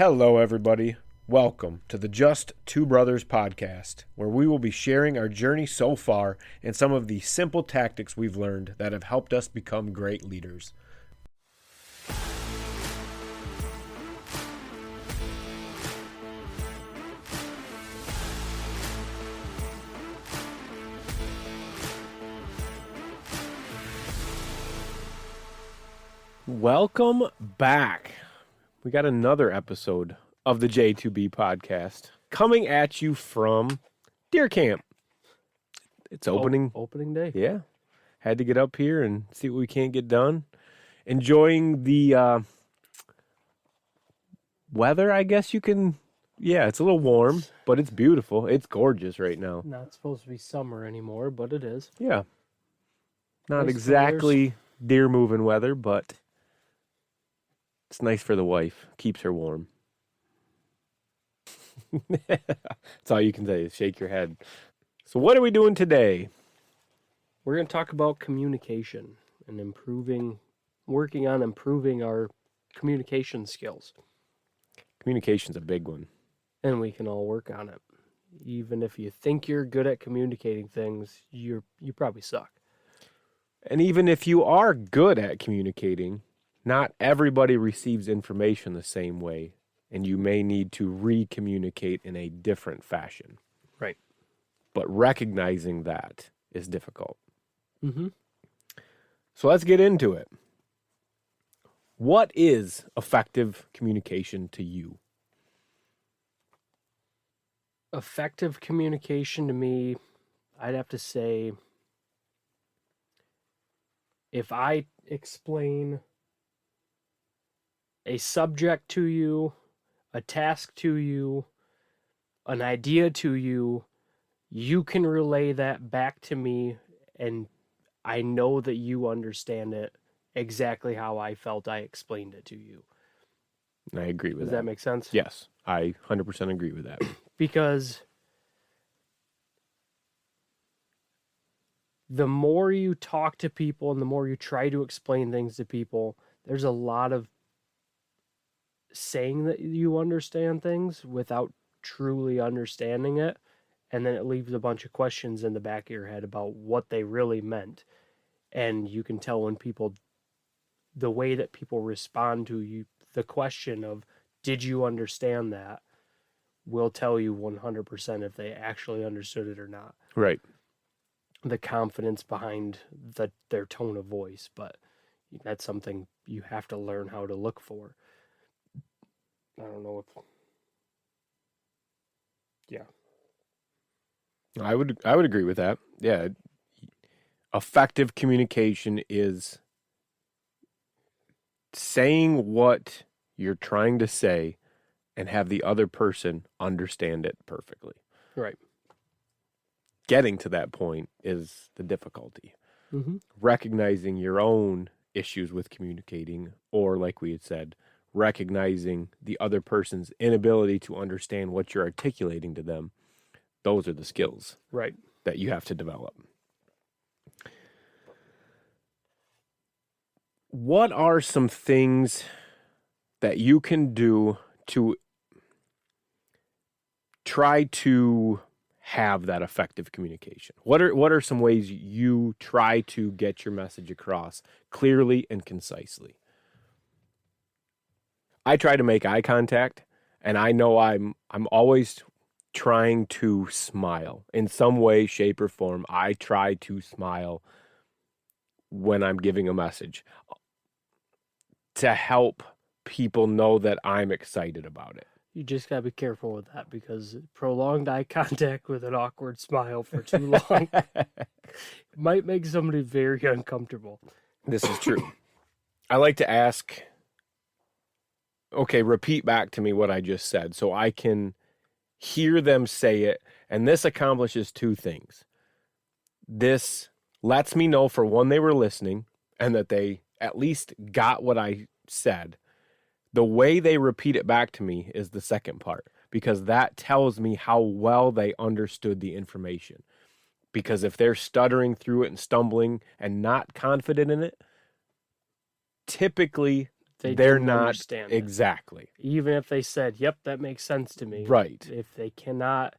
Hello, everybody. Welcome to the Just Two Brothers podcast, where we will be sharing our journey so far and some of the simple tactics we've learned that have helped us become great leaders. Welcome back. We got another episode of the J2B podcast coming at you from Deer Camp. It's opening day. Yeah. Had to get up here and see what we can't get done. Enjoying the weather, I guess you can. Yeah, it's a little warm, but it's beautiful. It's gorgeous right now. Not supposed to be summer anymore, but it is. Yeah. Not Nice exactly deer moving weather, but it's nice for the wife. Keeps her warm. That's all you can say is shake your head. So what are we doing today? We're going to talk about communication and working on improving our communication skills. Communication's a big one. And we can all work on it. Even if you think you're good at communicating things, you probably suck. And even if you are good at communicating, not everybody receives information the same way, and you may need to re-communicate in a different fashion. Right. But recognizing that is difficult. Mm-hmm. So let's get into it. What is effective communication to you? Effective communication to me, I'd have to say, if I explain a subject to you, a task to you, an idea to you, you can relay that back to me, and I know that you understand it exactly how I felt I explained it to you. I agree with that. Does that make sense? Yes, I 100% agree with that. Because the more you talk to people and the more you try to explain things to people, there's a lot of saying that you understand things without truly understanding it, and then it leaves a bunch of questions in the back of your head about what they really meant. And you can tell when the way that people respond to you, the question of, did you understand that, will tell you 100% if they actually understood it or not. Right. The confidence behind their tone of voice, but that's something you have to learn how to look for. I don't know if... Yeah. I would agree with that. Yeah. Effective communication is saying what you're trying to say and have the other person understand it perfectly. Right. Getting to that point is the difficulty. Mm-hmm. Recognizing your own issues with communicating, or like we had said, recognizing the other person's inability to understand what you're articulating to them. Those are the skills, right, that you have to develop. What are some things that you can do to try to have that effective communication? What are some ways you try to get your message across clearly and concisely? I try to make eye contact, and I know I'm always trying to smile in some way, shape, or form. I try to smile when I'm giving a message to help people know that I'm excited about it. You just gotta be careful with that, because prolonged eye contact with an awkward smile for too long might make somebody very uncomfortable. This is true. I like to ask, okay, repeat back to me what I just said so I can hear them say it. And this accomplishes two things. This lets me know, for one, they were listening and that they at least got what I said. The way they repeat it back to me is the second part, because that tells me how well they understood the information. Because if they're stuttering through it and stumbling and not confident in it, typically they they're didn't not understand it. exactly. Even if they said, yep, that makes sense to me. Right. If they cannot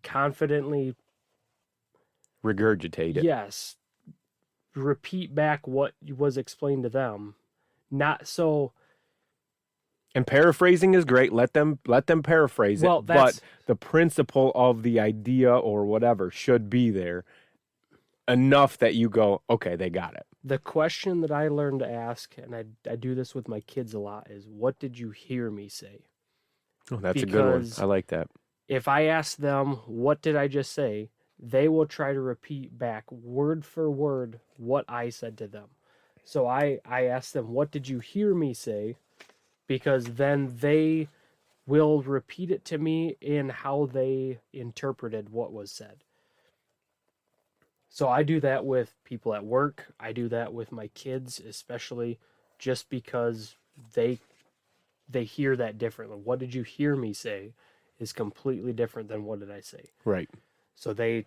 confidently, Regurgitate it. yes, repeat back what was explained to them, not so. And paraphrasing is great. Let them paraphrase Well, it. that's But the principle of the idea or whatever should be there enough that you go, okay, they got it. the question that I learned to ask, and I do this with my kids a lot, is what did you hear me say? Oh, that's a good one. Because I like that. if I ask them, what did I just say? They will try to repeat back word for word what I said to them. So I ask them, what did you hear me say? Because then they will repeat it to me in how they interpreted what was said. So I do that with people at work. I do that with my kids, especially just because they hear that differently. What did you hear me say is completely different than what did I say. Right. So they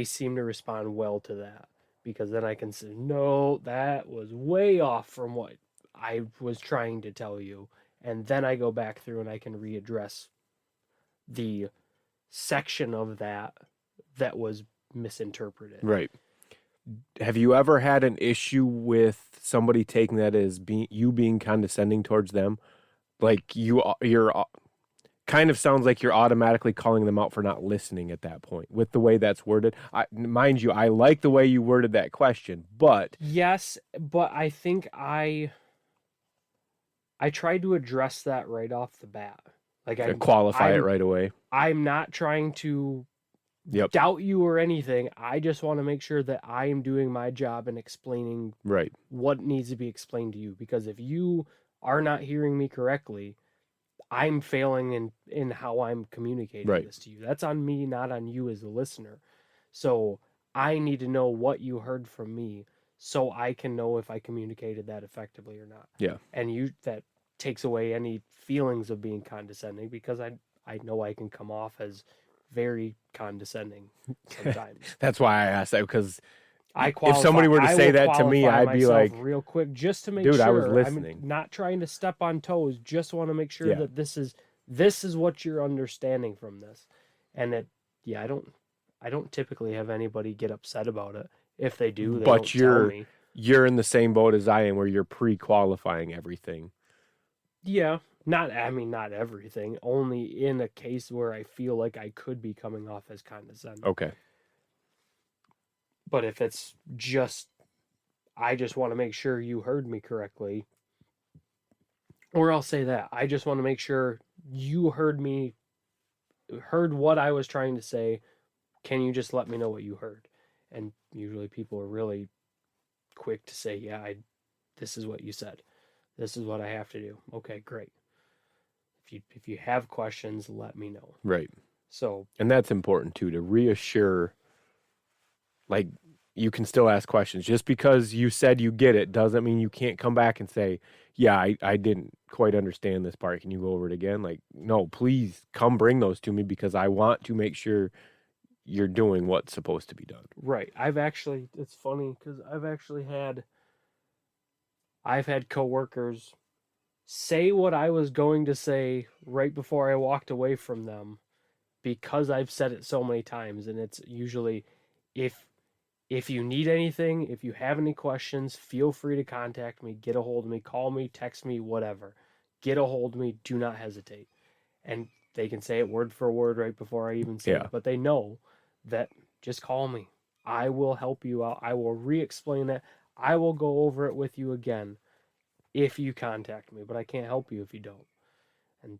seem to respond well to that, because then I can say, no, that was way off from what I was trying to tell you. And then I go back through and I can readdress the section of that was misinterpreted. Right. Have you ever had an issue with somebody taking that as you being condescending towards them? Like you're kind of sounds like you're automatically calling them out for not listening at that point with the way that's worded. Mind you, I like the way you worded that question, but Yes, but I think I tried to address that right off the bat. Like to qualify it right away. I'm not trying to Yep. doubt you or anything. I just want to make sure that I am doing my job and explaining Right. what needs to be explained to you. Because if you are not hearing me correctly, I'm failing in how I'm communicating Right. this to you. That's on me, not on you as a listener. So I need to know what you heard from me so I can know if I communicated that effectively or not. Yeah. And that takes away any feelings of being condescending, because I know I can come off as very condescending sometimes. That's why I asked that, because If somebody were to say that to me, I'd be like, real quick, just to make dude, sure. I was listening. I'm not trying to step on toes. Just want to make sure Yeah. that this is what you're understanding from this. And I don't typically have anybody get upset about it. If they do, they But don't tell me. you're in the same boat as I am, where you're pre-qualifying everything. Yeah, not everything. Only in a case where I feel like I could be coming off as condescending. Okay. But if it's just, I just want to make sure you heard me correctly, or I'll say that I just want to make sure you heard what I was trying to say. Can you just let me know what you heard? And usually people are really quick to say, yeah, this is what you said. This is what I have to do. Okay, great. If you have questions, let me know. Right. So, and that's important too, to reassure. Like, you can still ask questions. Just because you said you get it doesn't mean you can't come back and say, yeah, I didn't quite understand this part. Can you go over it again? Like, no, please come bring those to me, because I want to make sure you're doing what's supposed to be done. right. It's funny because I've had coworkers say what I was going to say right before I walked away from them, because I've said it so many times. And it's usually, if you need anything, if you have any questions, feel free to contact me, get a hold of me, call me, text me, whatever. Get a hold of me, do not hesitate. And they can say it word for word right before I even say it, but they know that just call me. I will help you out. I will re-explain it. I will go over it with you again if you contact me, but I can't help you if you don't. And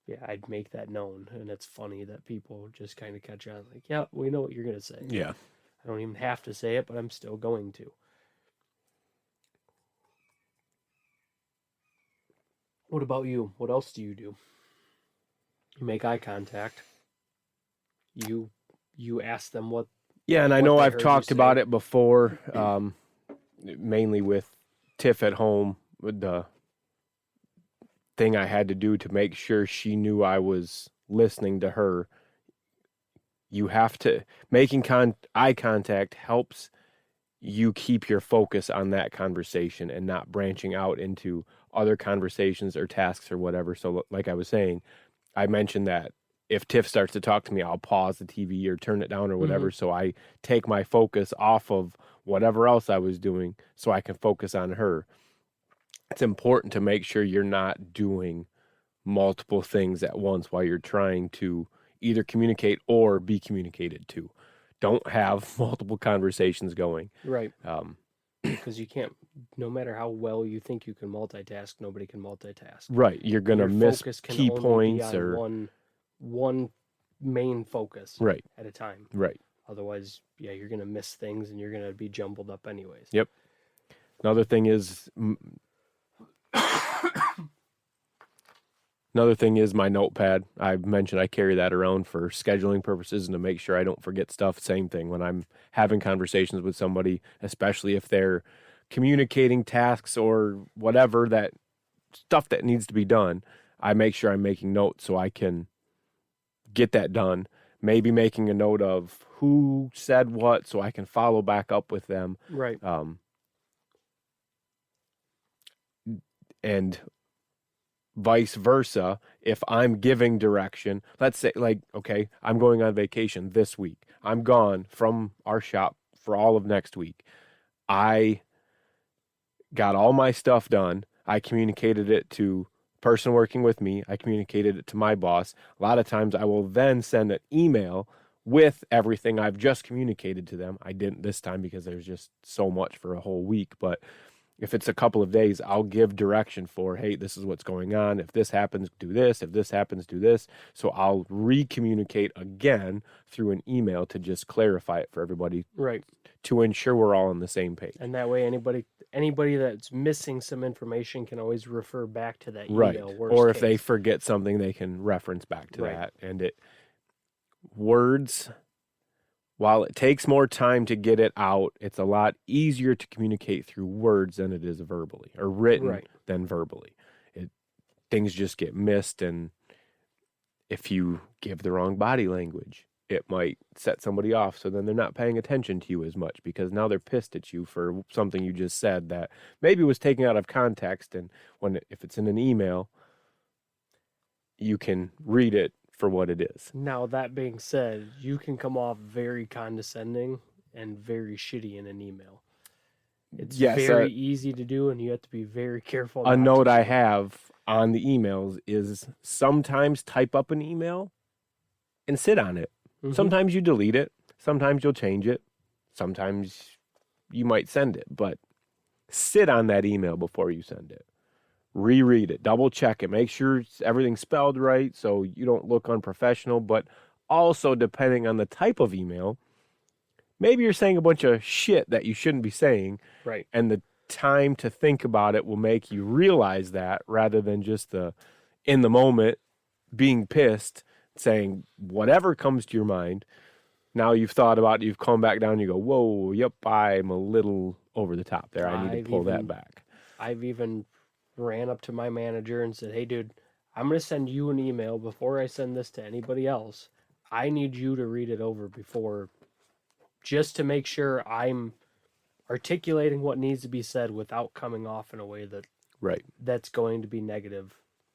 yeah, I'd make that known. And it's funny that people just kind of catch on, like, yeah, we know what you're going to say. Yeah. I don't even have to say it, but I'm still going to. What about you? What else do you do? You make eye contact. You ask them what. Yeah, and I know I've talked about it before, mainly with Tiff at home, with the thing I had to do to make sure she knew I was listening to her. You have to, making eye contact helps you keep your focus on that conversation and not branching out into other conversations or tasks or whatever. So like I was saying, I mentioned that if Tiff starts to talk to me, I'll pause the TV or turn it down or whatever. So I take my focus off of whatever else I was doing so I can focus on her. It's important to make sure you're not doing multiple things at once while you're trying to either communicate or be communicated to. Don't have multiple conversations going. Right. Because you can't, no matter how well you think you can multitask, nobody can multitask. Right. You're going to miss focus can key only points be on or one main focus right. at a time. Right. Otherwise, yeah, you're going to miss things and you're going to be jumbled up anyways. Yep. Another thing is my notepad. I've mentioned I carry that around for scheduling purposes and to make sure I don't forget stuff. Same thing when I'm having conversations with somebody, especially if they're communicating tasks or whatever, that stuff that needs to be done. I make sure I'm making notes so I can get that done. Maybe making a note of who said what so I can follow back up with them. Right. And vice versa, if I'm giving direction, let's say like, okay, I'm going on vacation this week. I'm gone from our shop for all of next week. I got all my stuff done. I communicated it to the person working with me. I communicated it to my boss. A lot of times I will then send an email with everything I've just communicated to them. I didn't this time because there's just so much for a whole week, but if it's a couple of days, I'll give direction for, hey, this is what's going on. If this happens, do this. If this happens, do this. So I'll re-communicate again through an email to just clarify it for everybody. Right. To ensure we're all on the same page. And that way anybody that's missing some information can always refer back to that email. Right. Or if case. they forget something, they can reference back to that. And words, while it takes more time to get it out, it's a lot easier to communicate through words than it is verbally or written than verbally. Things just get missed, and if you give the wrong body language, it might set somebody off, so then they're not paying attention to you as much because now they're pissed at you for something you just said that maybe was taken out of context, and if it's in an email, you can read it for what it is. Now, that being said, you can come off very condescending and very shitty in an email. It's very easy to do, and you have to be very careful. A note I have on the emails is sometimes type up an email and sit on it. Mm-hmm. Sometimes you delete it. Sometimes you'll change it. Sometimes you might send it, but sit on that email before you send it. Reread it, double check it, make sure everything's spelled right so you don't look unprofessional, but also depending on the type of email, maybe you're saying a bunch of shit that you shouldn't be saying. Right. And the time to think about it will make you realize that rather than just in the moment being pissed, saying whatever comes to your mind. Now you've thought about it, you've come back down, you go, whoa, yep, I'm a little over the top there. I need to pull that back. I've even ran up to my manager and said, hey, dude, I'm going to send you an email before I send this to anybody else. I need you to read it over before, just to make sure I'm articulating what needs to be said without coming off in a way that's going to be negative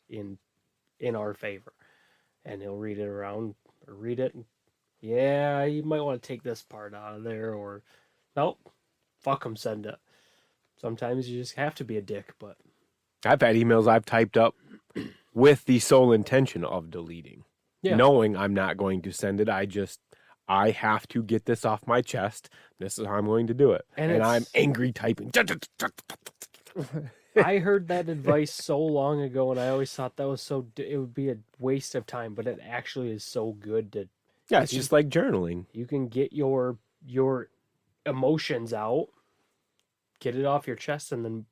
in our favor. And he'll read it around or read it. And, yeah, you might want to take this part out of there, or nope, fuck them, send it. Sometimes you just have to be a dick, but I've had emails I've typed up with the sole intention of deleting, knowing I'm not going to send it. I have to get this off my chest. This is how I'm going to do it. And I'm angry typing. I heard that advice so long ago, and I always thought that was it would be a waste of time, but it actually is so good to. Yeah, it's just like journaling. You can get your emotions out, get it off your chest, and then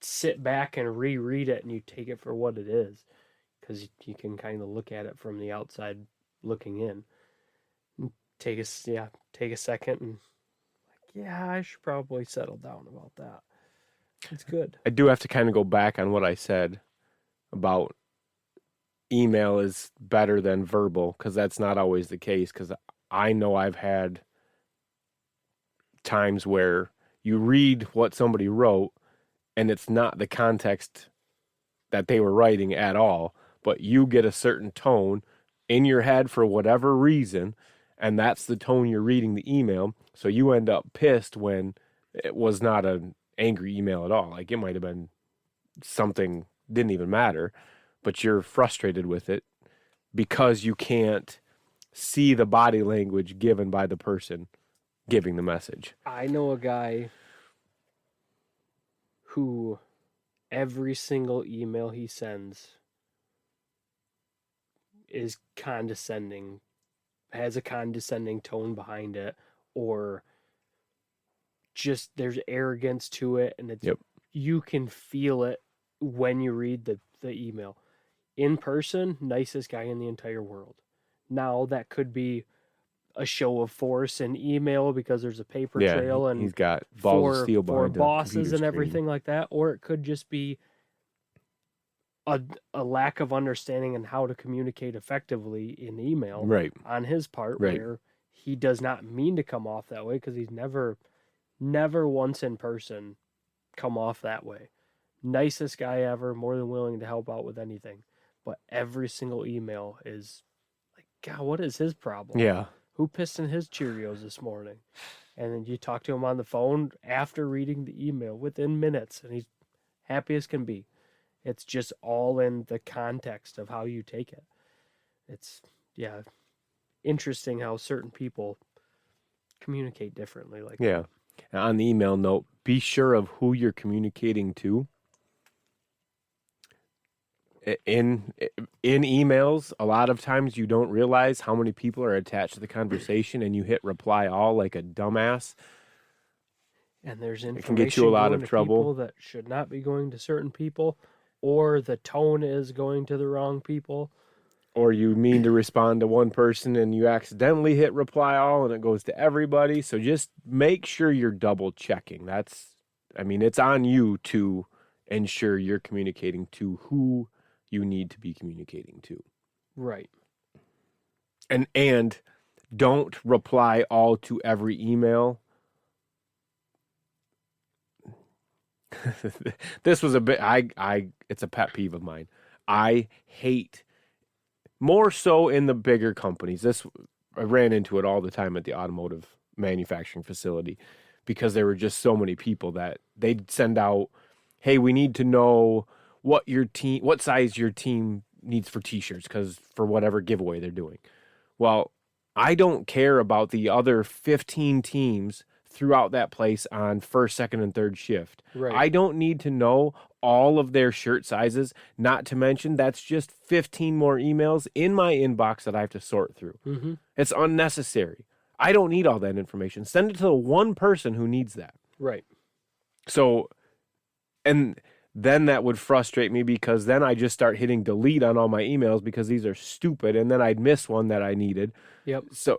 sit back and reread it, and you take it for what it is, because you can kind of look at it from the outside looking in. Take a second and I should probably settle down about that. It's good. I do have to kind of go back on what I said about email is better than verbal, because that's not always the case, because I know I've had times where you read what somebody wrote and it's not the context that they were writing at all, but you get a certain tone in your head for whatever reason, and that's the tone you're reading the email. So you end up pissed when it was not an angry email at all. Like it might have been something didn't even matter, but you're frustrated with it because you can't see the body language given by the person giving the message. I know a guy who every single email he sends is condescending, has a condescending tone behind it, or just there's arrogance to it, and it's you can feel it when you read the email. In person, nicest guy in the entire world. Now that could be a show of force in email because there's a paper trail and he's got balls of steel for behind bosses and everything like that, or it could just be a lack of understanding on how to communicate effectively in email on his part, where he does not mean to come off that way because he's never once in person come off that way. Nicest guy ever, more than willing to help out with anything. But every single email is like, God, what is his problem? Yeah. Who pissed in his Cheerios this morning? And then you talk to him on the phone after reading the email within minutes, and he's happy as can be. It's just all in the context of how you take it. It's, interesting how certain people communicate differently. Like that. And on the email note, be sure of who you're communicating to. In emails, a lot of times you don't realize how many people are attached to the conversation, and you hit reply all like a dumbass. And there's information it can get you a lot of trouble that should not be going to certain people, or the tone is going to the wrong people. Or you mean to respond to one person and you accidentally hit reply all and it goes to everybody. So just make sure you're double checking. It's on you to ensure you're communicating to who you need to be communicating to. Right. And don't reply all to every email. This was a bit, it's a pet peeve of mine. I hate, more so in the bigger companies. I ran into it all the time at the automotive manufacturing facility because there were just so many people that they'd send out, hey, we need to know what size your team needs for t-shirts because for whatever giveaway they're doing. Well, I don't care about the other 15 teams throughout that place on first, second, and third shift. Right. I don't need to know all of their shirt sizes, not to mention that's just 15 more emails in my inbox that I have to sort through. Mm-hmm. It's unnecessary. I don't need all that information. Send it to the one person who needs that. Right. So, and then that would frustrate me because then I just start hitting delete on all my emails because these are stupid, and then I'd miss one that I needed. Yep. So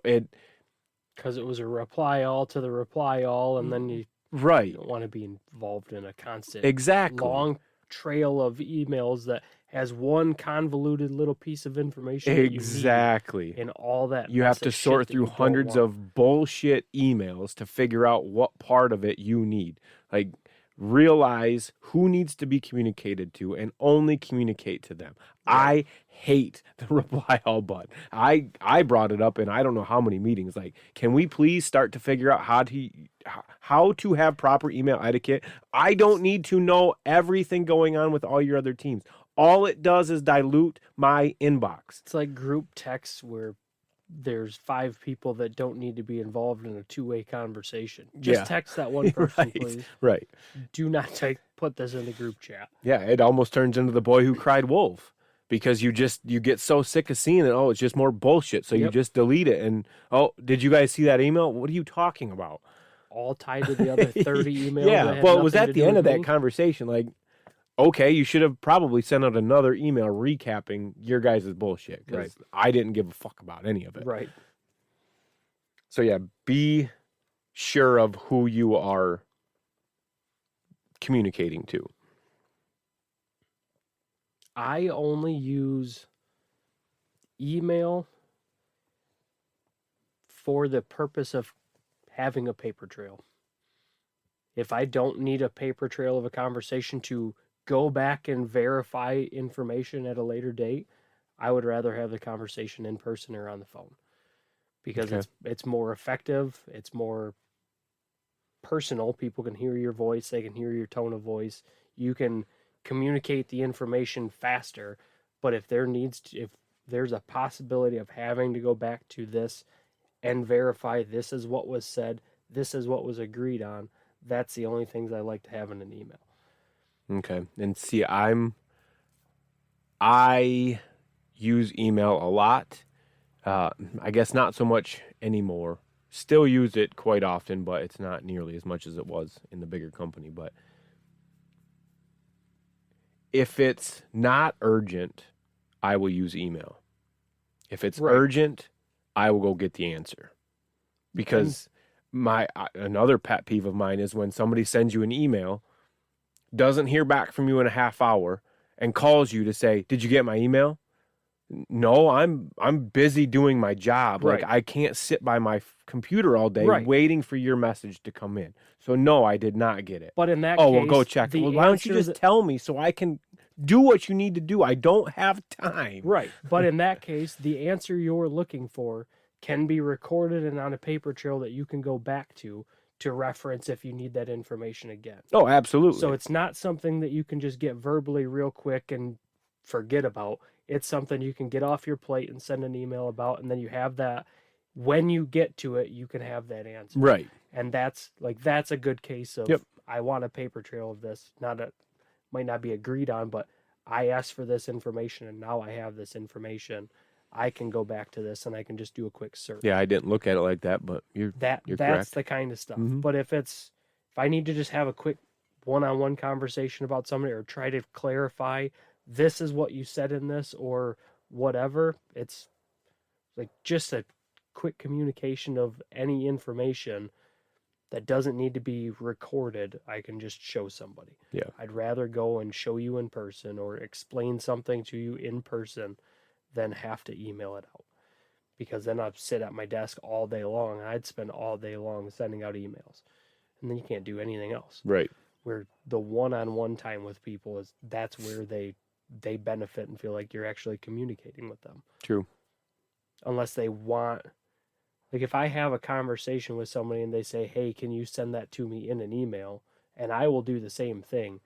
because it was a reply all to the reply all, and then you don't want to be involved in a constant long trail of emails that has one convoluted little piece of information exactly and all that you have to sort through hundreds of bullshit emails to figure out what part of it you need. Like, realize who needs to be communicated to and only communicate to them. I hate the reply all button. I brought it up in I don't know how many meetings. Like, can we please start to figure out how to have proper email etiquette? I don't need to know everything going on with all your other teams. All it does is dilute my inbox. It's like group texts where there's 5 people that don't need to be involved in a two-way conversation. Just text that one person, please. Right. Do not put this in the group chat. Yeah, it almost turns into the boy who cried wolf because you get so sick of seeing it. Oh, it's just more bullshit. So you just delete it. And, oh, did you guys see that email? What are you talking about? All tied to the other 30 emails. Yeah, well, it was at the end of that conversation. Like, okay, you should have probably sent out another email recapping your guys' bullshit because I didn't give a fuck about any of it. Right. So, yeah, be sure of who you are communicating to. I only use email for the purpose of having a paper trail. If I don't need a paper trail of a conversation to go back and verify information at a later date, I would rather have the conversation in person or on the phone because Okay. it's more effective, it's more personal. People can hear your voice, they can hear your tone of voice. You can communicate the information faster, but if there's a possibility of having to go back to this and verify this is what was said, this is what was agreed on, that's the only things I like to have in an email. Okay. And see, I use email a lot. I guess not so much anymore. Still use it quite often, but it's not nearly as much as it was in the bigger company. But if it's not urgent, I will use email. If it's Right. urgent, I will go get the answer. Because another pet peeve of mine is when somebody sends you an email, doesn't hear back from you in a half hour, and calls you to say, "Did you get my email?" No, I'm busy doing my job. Right. Like I can't sit by my computer all day Right. waiting for your message to come in. So no, I did not get it. But in that Oh, case, well, go check. the Well, why don't you answer just tell me so I can do what you need to do? I don't have time. right. But in that case, the answer you're looking for can be recorded and on a paper trail that you can go back to reference if you need that information again. Oh, absolutely. So it's not something that you can just get verbally real quick and forget about. It's something you can get off your plate and send an email about, and then you have that. When you get to it, you can have that answer. Right. And that's a good case of Yep. I want a paper trail of this. Might not be agreed on, but I asked for this information and now I have this information. I can go back to this and I can just do a quick search. Yeah, I didn't look at it like that, but you're That's correct. the kind of stuff. Mhm. But if I need to just have a quick one-on-one conversation about somebody or try to clarify this is what you said in this or whatever, it's like just a quick communication of any information that doesn't need to be recorded. I can just show somebody. Yeah. I'd rather go and show you in person or explain something to you in person than have to email it out. Because then I'd sit at my desk all day long. I'd spend all day long sending out emails. And then you can't do anything else. Right. Where the one-on-one time with people that's where they benefit and feel like you're actually communicating with them. True. Unless they want, like if I have a conversation with somebody and they say, "Hey, can you send that to me in an email?" and I will do the same thing.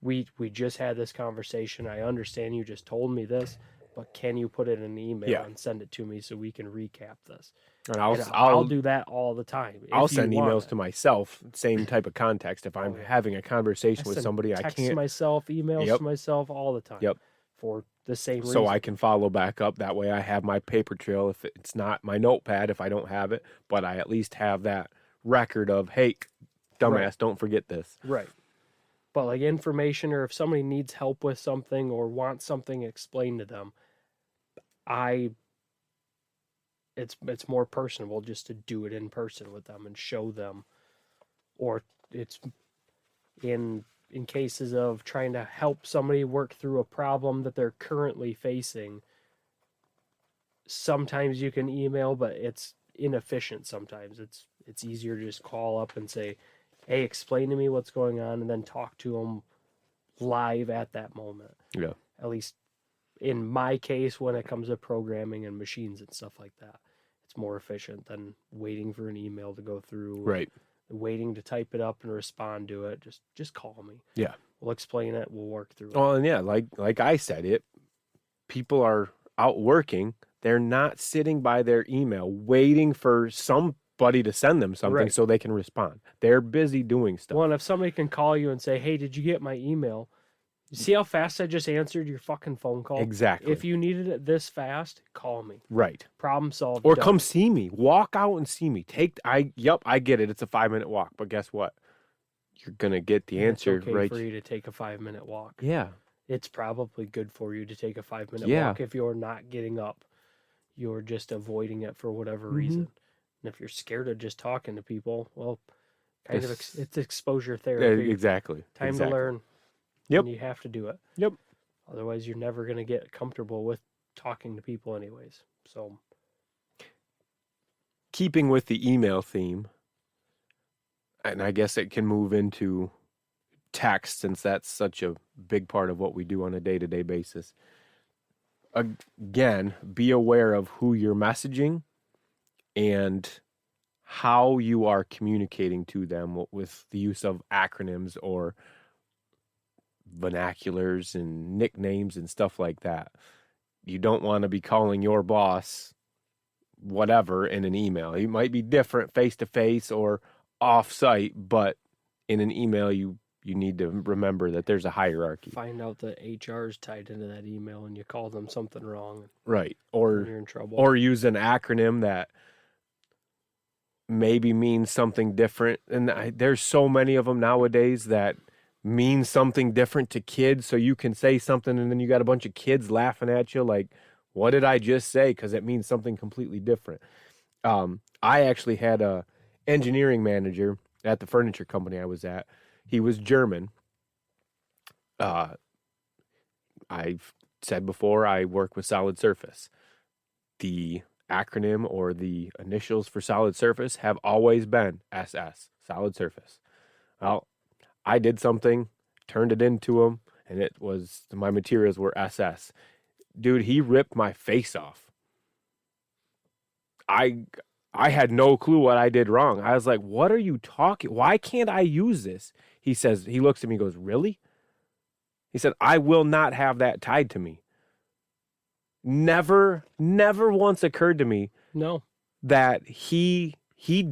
We just had this conversation. I understand you just told me this, but can you put it in an email and send it to me so we can recap this? And I'll do that all the time. I'll send emails to myself, same type of context. If I'm having a conversation with somebody, I text can't myself, emails to myself all the time. Yep. For the same reason. So I can follow back up. That way I have my paper trail if it's not my notepad, if I don't have it, but I at least have that record of, hey, dumbass, don't forget this. Right. But like information, or if somebody needs help with something or wants something explained to them, it's more personable just to do it in person with them and show them. Or it's in cases of trying to help somebody work through a problem that they're currently facing. Sometimes you can email, but it's inefficient sometimes. It's easier to just call up and say, "Hey, explain to me what's going on," and then talk to them live at that moment. Yeah. At least in my case, when it comes to programming and machines and stuff like that, it's more efficient than waiting for an email to go through. Right. Waiting to type it up and respond to it. Just call me. Yeah. We'll explain it. We'll work through it. Oh, and yeah, like I said, people are out working. They're not sitting by their email waiting for somebody to send them something so they can respond. They're busy doing stuff. Well, and if somebody can call you and say, "Hey, did you get my email?" You see how fast I just answered your fucking phone call? Exactly. If you needed it this fast, call me. Right. Problem solved. Or done. come see me. Walk out and see me. I get it. It's a 5-minute walk, but guess what? You're gonna get the answer it's okay right. for you to take a 5-minute walk. Yeah. It's probably good for you to take a 5-minute Yeah. walk if you're not getting up. You're just avoiding it for whatever reason. And if you're scared of just talking to people, well, it's exposure therapy. Exactly. Time to learn. Yep. And you have to do it. Yep. Otherwise, you're never going to get comfortable with talking to people anyways. So, keeping with the email theme, and I guess it can move into text since that's such a big part of what we do on a day-to-day basis. Again, be aware of who you're messaging and how you are communicating to them with the use of acronyms or vernaculars and nicknames and stuff like that. You don't want to be calling your boss whatever in an email. It might be different face-to-face or off-site, but in an email, you need to remember that there's a hierarchy. Find out that HR is tied into that email and you call them something wrong. Right. Or you're in trouble. Or use an acronym that maybe means something different. And there's so many of them nowadays that mean something different to kids. So you can say something and then you got a bunch of kids laughing at you like, what did I just say? Because it means something completely different. I actually had a engineering manager at the furniture company I was at. He was German. I've said before, I work with Solid Surface. The acronym or the initials for Solid Surface have always been SS, Solid Surface. Well, I did something, turned it into him, and it was, my materials were SS. Dude, he ripped my face off. I had no clue what I did wrong. I was like, what are you talking? Why can't I use this? He says, he looks at me and goes, really? He said, I will not have that tied to me. Never once occurred to me that he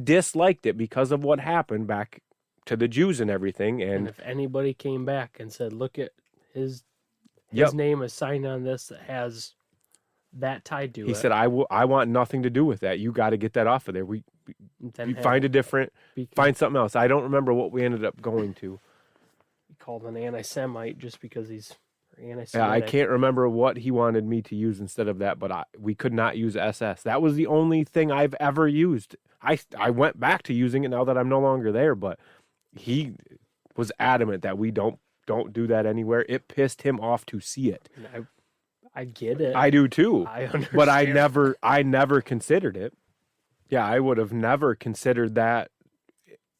disliked it because of what happened back to the Jews and everything. And if anybody came back and said, look at his name is signed on this that has that tied to it. He said, I want nothing to do with that. You got to get that off of there. You find a different, find something else. I don't remember what we ended up going to. He called an anti-Semite just because he's anti-Semitic. Yeah, I can't remember what he wanted me to use instead of that, but we could not use SS. That was the only thing I've ever used. I went back to using it now that I'm no longer there, but he was adamant that we don't do that anywhere. It pissed him off to see it. I get it. I do too. I understand. But I never considered it. Yeah, I would have never considered that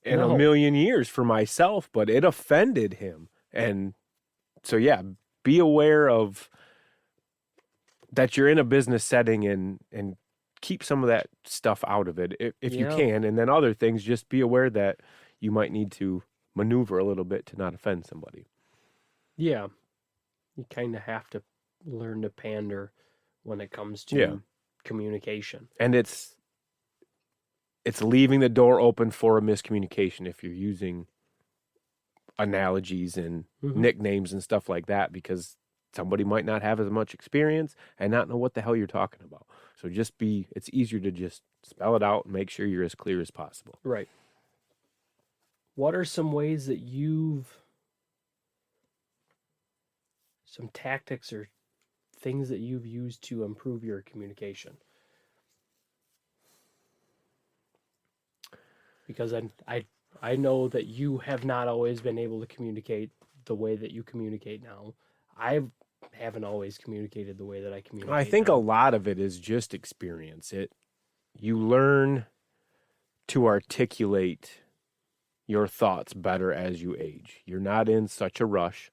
in a million years for myself, but it offended him. And so, yeah, be aware of that you're in a business setting and keep some of that stuff out of it if you can. And then other things, just be aware that you might need to maneuver a little bit to not offend somebody. Yeah. You kind of have to learn to pander when it comes to communication. And it's leaving the door open for a miscommunication if you're using analogies and nicknames and stuff like that, because somebody might not have as much experience and not know what the hell you're talking about. So it's easier to just spell it out and make sure you're as clear as possible. Right. What are some ways that some tactics or things that you've used to improve your communication? Because I know that you have not always been able to communicate the way that you communicate now. I haven't always communicated the way that I communicate. I think now. a lot of it is just experience. You learn to articulate your thoughts better as you age. You're not in such a rush.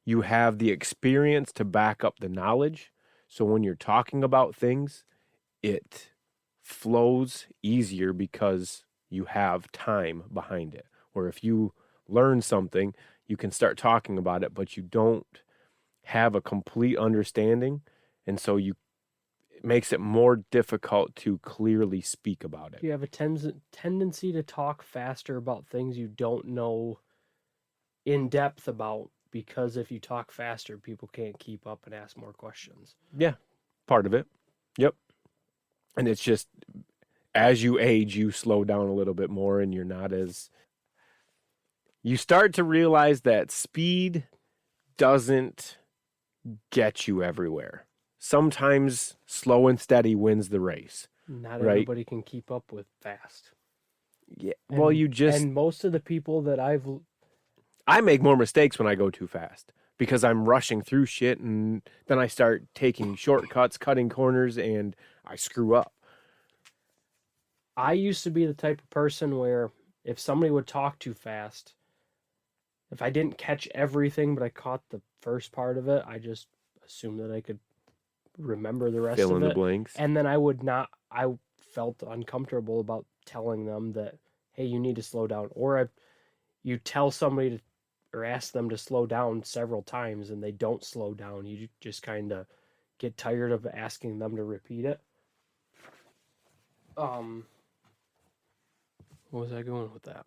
You have the experience to back up the knowledge. So when you're talking about things, it flows easier because you have time behind it. Where if you learn something, you can start talking about it, but you don't have a complete understanding. And so it makes it more difficult to clearly speak about it. You have a tendency to talk faster about things you don't know in depth about, because if you talk faster, people can't keep up and ask more questions. Yeah, part of it. Yep. And it's just, as you age, you slow down a little bit more and you're not as... You start to realize that speed doesn't get you everywhere. Sometimes slow and steady wins the race. Not everybody can keep up with fast. Yeah. Well, and most of the people that I make more mistakes when I go too fast because I'm rushing through shit, and then I start taking shortcuts, cutting corners, and I screw up. I used to be the type of person where if somebody would talk too fast, if I didn't catch everything, but I caught the first part of it, I just assumed that I could remember the rest Fill of in the it. blanks. And then I felt uncomfortable about telling them that, hey, you need to slow down. Or you tell somebody to, or ask them to slow down several times and they don't slow down. You just kind of get tired of asking them to repeat it. What was I going with that?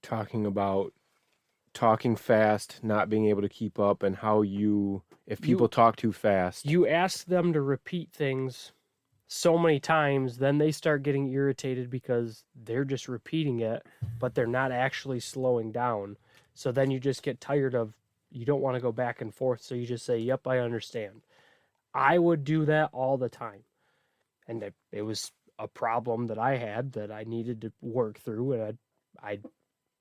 Talking about talking fast, not being able to keep up, and how if people talk too fast. You ask them to repeat things so many times, then they start getting irritated because they're just repeating it, but they're not actually slowing down. So then you just get tired of, you don't want to go back and forth, so you just say, yep, I understand. I would do that all the time. And it was a problem that I had that I needed to work through, and I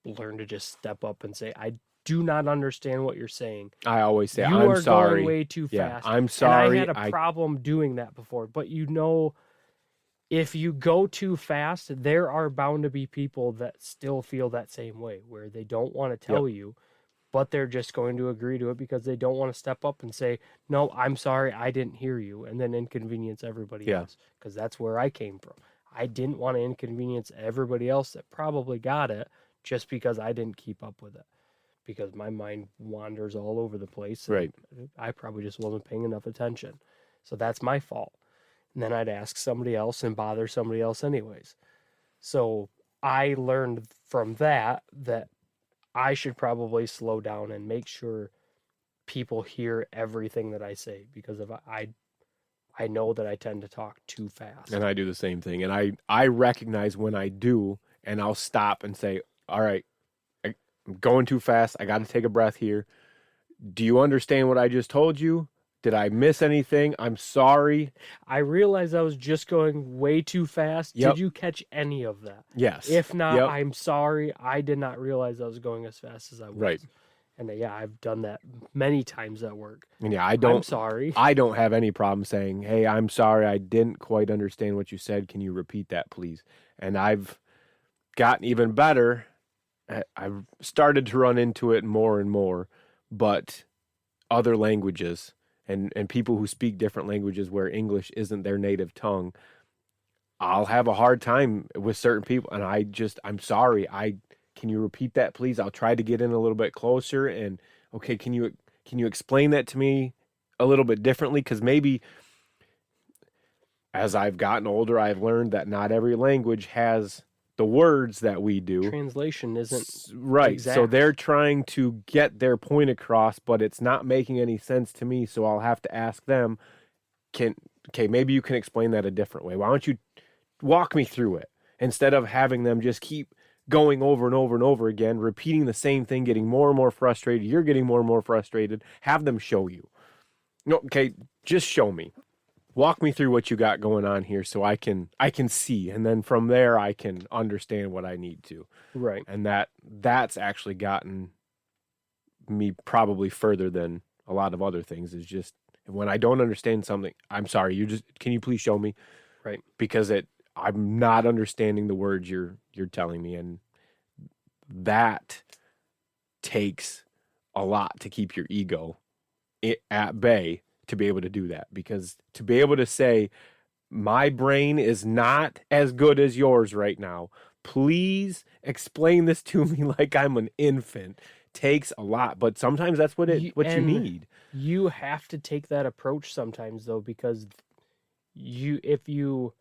learned to just step up and say, I do not understand what you're saying. I always say, you I'm are sorry. going way too fast. I'm sorry. And I had a problem doing that before. But if you go too fast, there are bound to be people that still feel that same way, where they don't want to tell you, but they're just going to agree to it because they don't want to step up and say, no, I'm sorry, I didn't hear you, and then inconvenience everybody else. Because that's where I came from. I didn't want to inconvenience everybody else that probably got it just because I didn't keep up with it. Because my mind wanders all over the place. Right. I probably just wasn't paying enough attention. So that's my fault. And then I'd ask somebody else and bother somebody else anyways. So I learned from that I should probably slow down and make sure people hear everything that I say, because if I know that I tend to talk too fast. And I do the same thing. And I recognize when I do, and I'll stop and say, all right, I'm going too fast. I got to take a breath here. Do you understand what I just told you? Did I miss anything? I'm sorry. I realized I was just going way too fast. Yep. Did you catch any of that? Yes. If not, I'm sorry. I did not realize I was going as fast as I was. Right. And I've done that many times at work. And I'm sorry. I don't have any problem saying, hey, I'm sorry. I didn't quite understand what you said. Can you repeat that, please? And I've gotten even better. I've started to run into it more and more, but other languages and people who speak different languages where English isn't their native tongue, I'll have a hard time with certain people. And I'm sorry. Can you repeat that, please? I'll try to get in a little bit closer. And okay, can you explain that to me a little bit differently? Because maybe as I've gotten older, I've learned that not every language has the words that we do. Translation isn't right. exact. So they're trying to get their point across, but it's not making any sense to me. So I'll have to ask them, maybe you can explain that a different way. Why don't you walk me through it instead of having them just keep going over and over and over again, repeating the same thing, getting more and more frustrated. You're getting more and more frustrated. Have them show you. No, okay, just show me. Walk me through what you got going on here so I can see, and then from there I can understand what I need to. Right. And that's actually gotten me probably further than a lot of other things, is just when I don't understand something, I'm sorry, can you please show me? Right. Because I'm not understanding the words you're telling me, and that takes a lot to keep your ego at bay to be able to do that. Because to be able to say, my brain is not as good as yours right now, please explain this to me like I'm an infant, takes a lot. But sometimes that's what you need. You have to take that approach sometimes, though, because if you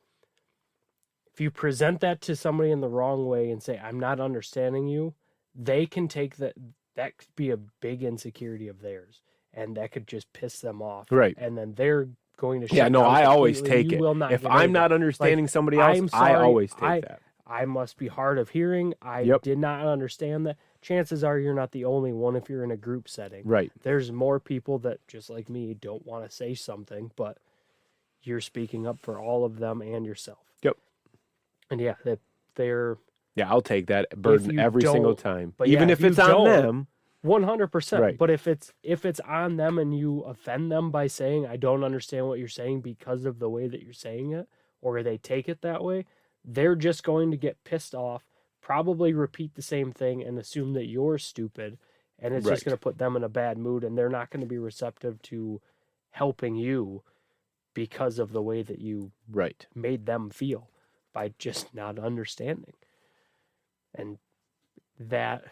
present that to somebody in the wrong way and say, I'm not understanding you, they can take that could be a big insecurity of theirs, and that could just piss them off. Right. And then they're going to shut Yeah, no, down I always completely. take You it. will not If get I'm over not it. understanding Like, somebody else, I'm sorry, I always take that. I must be hard of hearing. I did not understand that. Chances are you're not the only one if you're in a group setting. Right. There's more people that, just like me, don't want to say something, but you're speaking up for all of them and yourself. Yep. And they're... Yeah, I'll take that burden every single time. But even if it's on them. 100%. Right. But if it's on them and you offend them by saying, I don't understand what you're saying because of the way that you're saying it, or they take it that way, they're just going to get pissed off, probably repeat the same thing and assume that you're stupid, and it's just Right. going to put them in a bad mood, and they're not going to be receptive to helping you because of the way that you Right. made them feel by just not understanding. And that,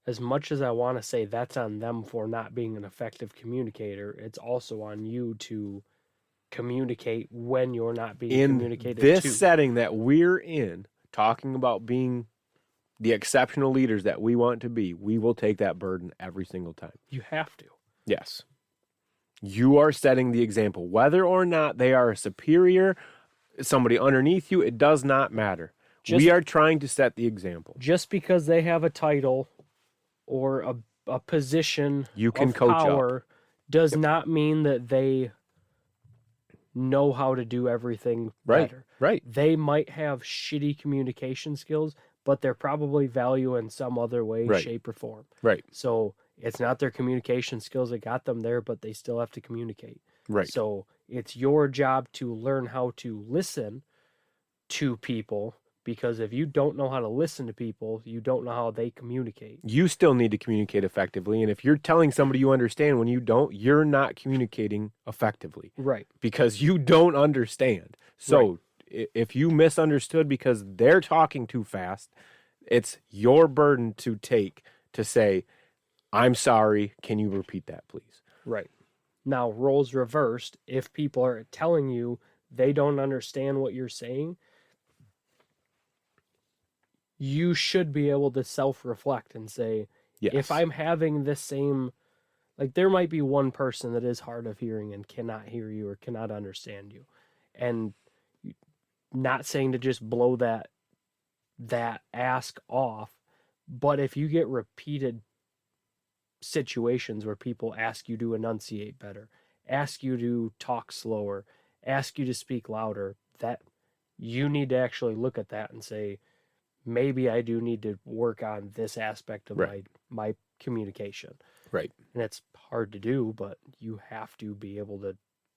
as much as I want to say that's on them for not being an effective communicator, it's also on you to communicate when you're not being In communicated this to. setting that we're in, talking about being the exceptional leaders that we want to be, we will take that burden every single time. You have to. Yes. You are setting the example. Whether or not they are a superior, somebody underneath you, it does not matter. We are trying to set the example. Just because they have a title or a position You can of coach power up. does not mean that they know how to do everything Right. better. Right. They might have shitty communication skills, but they're probably value in some other way, Right. shape, or form. Right. So it's not their communication skills that got them there, but they still have to communicate. Right. So it's your job to learn how to listen to people, because if you don't know how to listen to people, you don't know how they communicate. You still need to communicate effectively. And if you're telling somebody you understand when you don't, you're not communicating effectively. Right. Because you don't understand. So if you misunderstood because they're talking too fast, it's your burden to take to say, I'm sorry, can you repeat that, please? Right. Now, roles reversed, if people are telling you they don't understand what you're saying, you should be able to self-reflect and say, Yes. if I'm having this same, like, there might be one person that is hard of hearing and cannot hear you or cannot understand you. And not saying to just blow that ask off, but if you get repeated situations where people ask you to enunciate better, ask you to talk slower, ask you to speak louder, that you need to actually look at that and say, maybe I do need to work on this aspect of my communication. Right. And it's hard to do, but you have to be able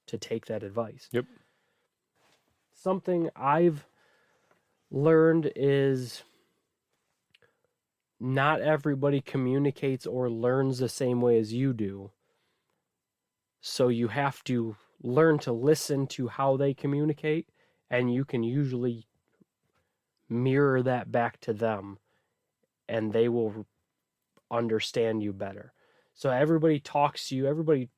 to take that advice. Yep. Something I've learned is not everybody communicates or learns the same way as you do. So you have to learn to listen to how they communicate, and you can usually mirror that back to them, and they will understand you better. So everybody talks to you. Everybody,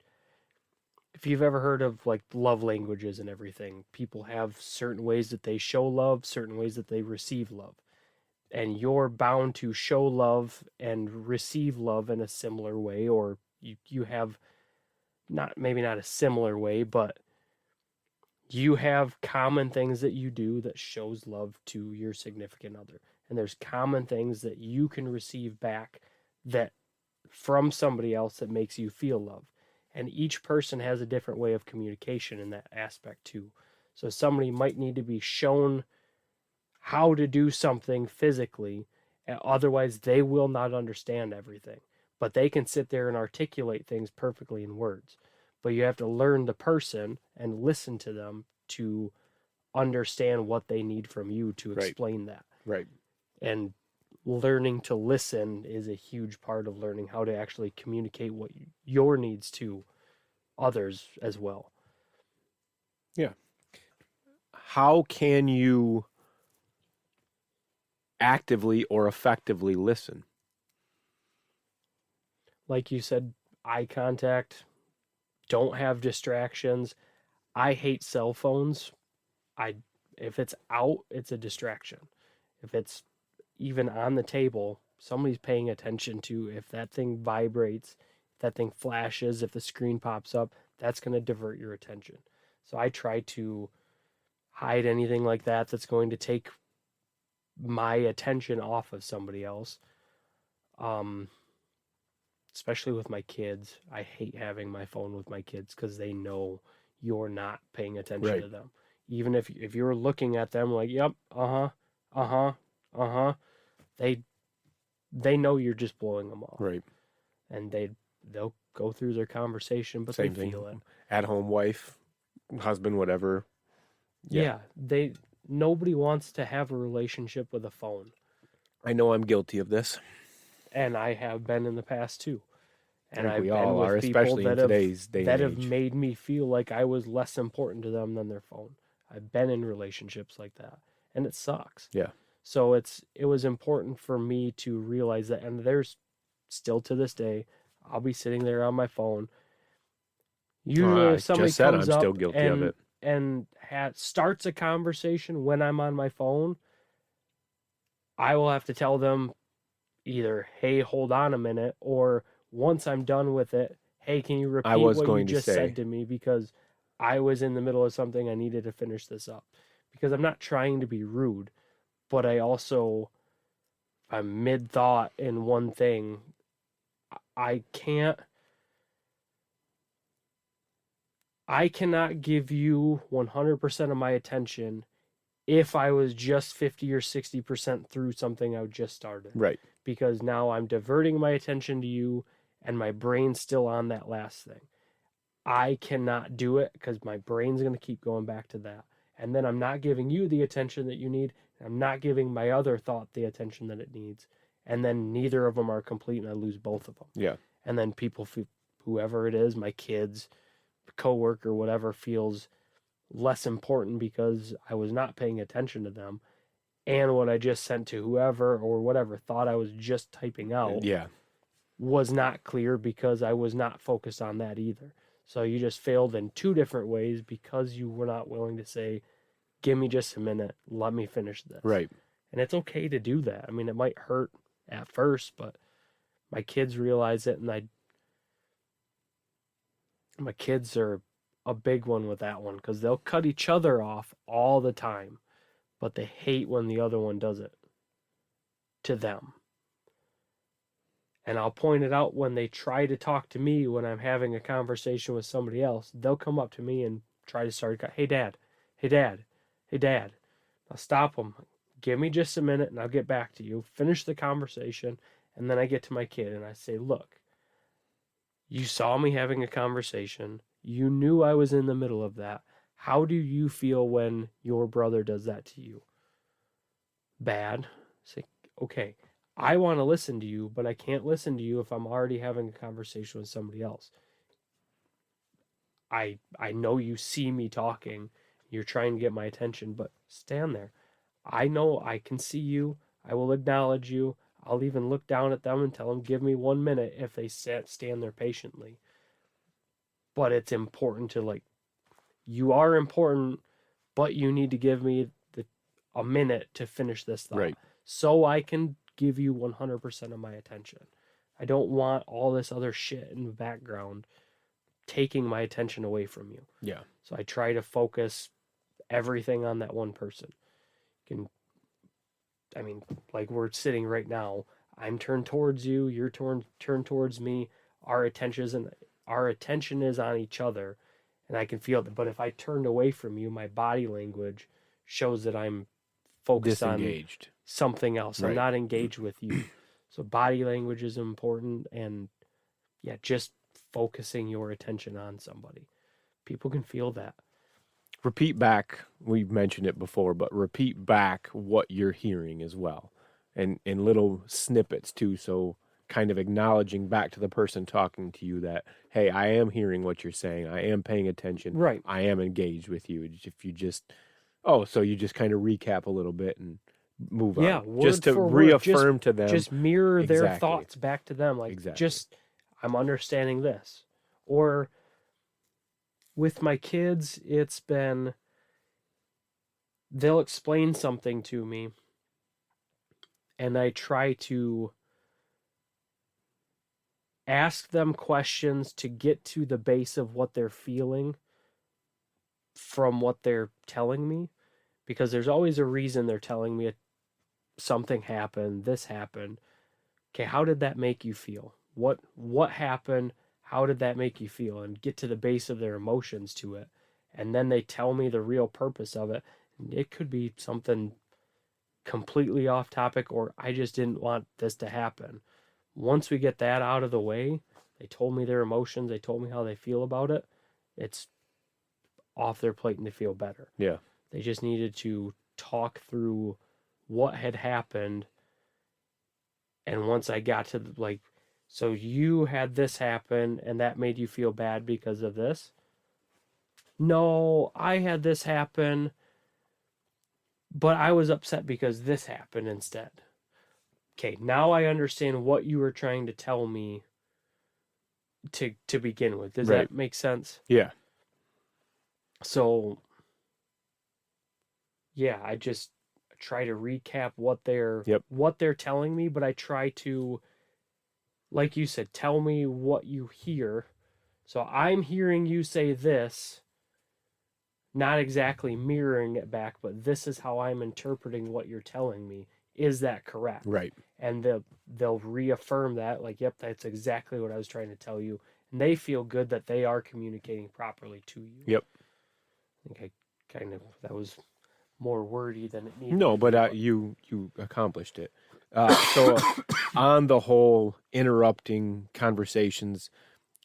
if you've ever heard of like love languages and everything, people have certain ways that they show love, certain ways that they receive love. And you're bound to show love and receive love in a similar way, or you have maybe not a similar way, but you have common things that you do that shows love to your significant other. And there's common things that you can receive back that from somebody else that makes you feel love. And each person has a different way of communication in that aspect too. So somebody might need to be shown how to do something physically, otherwise they will not understand everything. But they can sit there and articulate things perfectly in words. But you have to learn the person and listen to them to understand what they need from you to explain that. Right. And learning to listen is a huge part of learning how to actually communicate what your needs to others as well. Yeah. How can you actively or effectively listen? Like you said, eye contact, don't have distractions. I hate cell phones. If it's out, it's a distraction. If it's even on the table, somebody's paying attention to, if that thing vibrates, if that thing flashes, if the screen pops up, that's going to divert your attention. So I try to hide anything like that that's going to take my attention off of somebody else. Especially with my kids. I hate having my phone with my kids because they know you're not paying attention to them. Even if you're looking at them like, yep, they know you're just blowing them off. Right. And they'll go through their conversation, but Same they thing. feel it. At-home wife husband, whatever. Yeah, nobody wants to have a relationship with a phone. I know I'm guilty of this. And I have been in the past too. I And think we I've been all are, with people especially in today's day that and have age. made me feel like I was less important to them than their phone. I've been in relationships like that, and it sucks. Yeah. So it was important for me to realize that, and there's still to this day, I'll be sitting there on my phone. Usually, I if somebody just said comes I'm still up guilty of it. and starts a conversation when I'm on my phone, I will have to tell them either, "Hey, hold on a minute," or once I'm done with it, "Hey, can you I repeat was what you going to just say, said to me because I was in the middle of something, I needed to finish this up." Because I'm not trying to be rude, but I'm mid thought in one thing. I can't I cannot give you 100% of my attention if I was just 50 or 60% through something I just started. right. Because now I'm diverting my attention to you and my brain's still on that last thing. I cannot do it because my brain's going to keep going back to that. And then I'm not giving you the attention that you need. I'm not giving my other thought the attention that it needs. And then neither of them are complete and I lose both of them. Yeah. And then people, whoever it is, my kids, coworker, whatever, feels less important because I was not paying attention to them. And what I just sent to whoever or whatever thought I was just typing out Yeah. was not clear because I was not focused on that either. So you just failed in two different ways because you were not willing to say, "Give me just a minute, let me finish this." Right. And it's okay to do that. I mean, it might hurt at first, but my kids realize it, and my kids are a big one with that one because they'll cut each other off all the time, but they hate when the other one does it to them. And I'll point it out when they try to talk to me when I'm having a conversation with somebody else. They'll come up to me and try to start, "Hey, Dad, hey, Dad, hey, Dad." I'll stop them. "Give me just a minute and I'll get back to you." Finish the conversation. And then I get to my kid and I say, "Look, you saw me having a conversation. You knew I was in the middle of that. How do you feel when your brother does that to you?" "Bad." Say, "Okay, I want to listen to you, but I can't listen to you if I'm already having a conversation with somebody else. I know you see me talking. You're trying to get my attention, but stand there. I know I can see you. I will acknowledge you. I'll even look down at them and tell them, 'Give me 1 minute,' if they stand there patiently. But it's important to, like, you are important, but you need to give me a minute to finish this thought. Right. So I can give you 100% of my attention. I don't want all this other shit in the background taking my attention away from you." Yeah. So I try to focus everything on that one person. I mean, like we're sitting right now, I'm turned towards you, you're turned towards me. Our attention is on each other, and I can feel it. But if I turned away from you, my body language shows that I'm focused Disengaged. on something else. Right. I'm not engaged with you. So body language is important, and yeah, just focusing your attention on somebody. People can feel that. Repeat back, we've mentioned it before, but repeat back what you're hearing as well. And in little snippets too, so kind of acknowledging back to the person talking to you that, hey, I am hearing what you're saying. I am paying attention. Right. I am engaged with you. If you just so you just kind of recap a little bit and move Yeah, on. Just to word for word, reaffirm to them. just mirror their Exactly. thoughts back to them. Like, Exactly. just, I'm understanding this. Or with my kids, it's been, they'll explain something to me, and I try to ask them questions to get to the base of what they're feeling from what they're telling me, because there's always a reason they're telling me something happened, this happened. Okay, how did that make you feel? What happened? How did that make you feel? And get to the base of their emotions to it. And then they tell me the real purpose of it. It could be something completely off topic, or I just didn't want this to happen. Once we get that out of the way, they told me their emotions, they told me how they feel about it. It's off their plate and to feel better. Yeah. They just needed to talk through what had happened. And once I got to like, so you had this happen and that made you feel bad because of this? No, I had this happen, but I was upset because this happened instead. Okay, now I understand what you were trying to tell me to begin with. Does that make sense? Yeah. So, yeah, I just try to recap what they're telling me, but I try to, like you said, tell me what you hear. So I'm hearing you say this, not exactly mirroring it back, but this is how I'm interpreting what you're telling me. Is that correct? Right. And they'll reaffirm that, like, yep, that's exactly what I was trying to tell you. And they feel good that they are communicating properly to you. Yep. I think that was more wordy than it needed. No, but you accomplished it. So on the whole, interrupting conversations,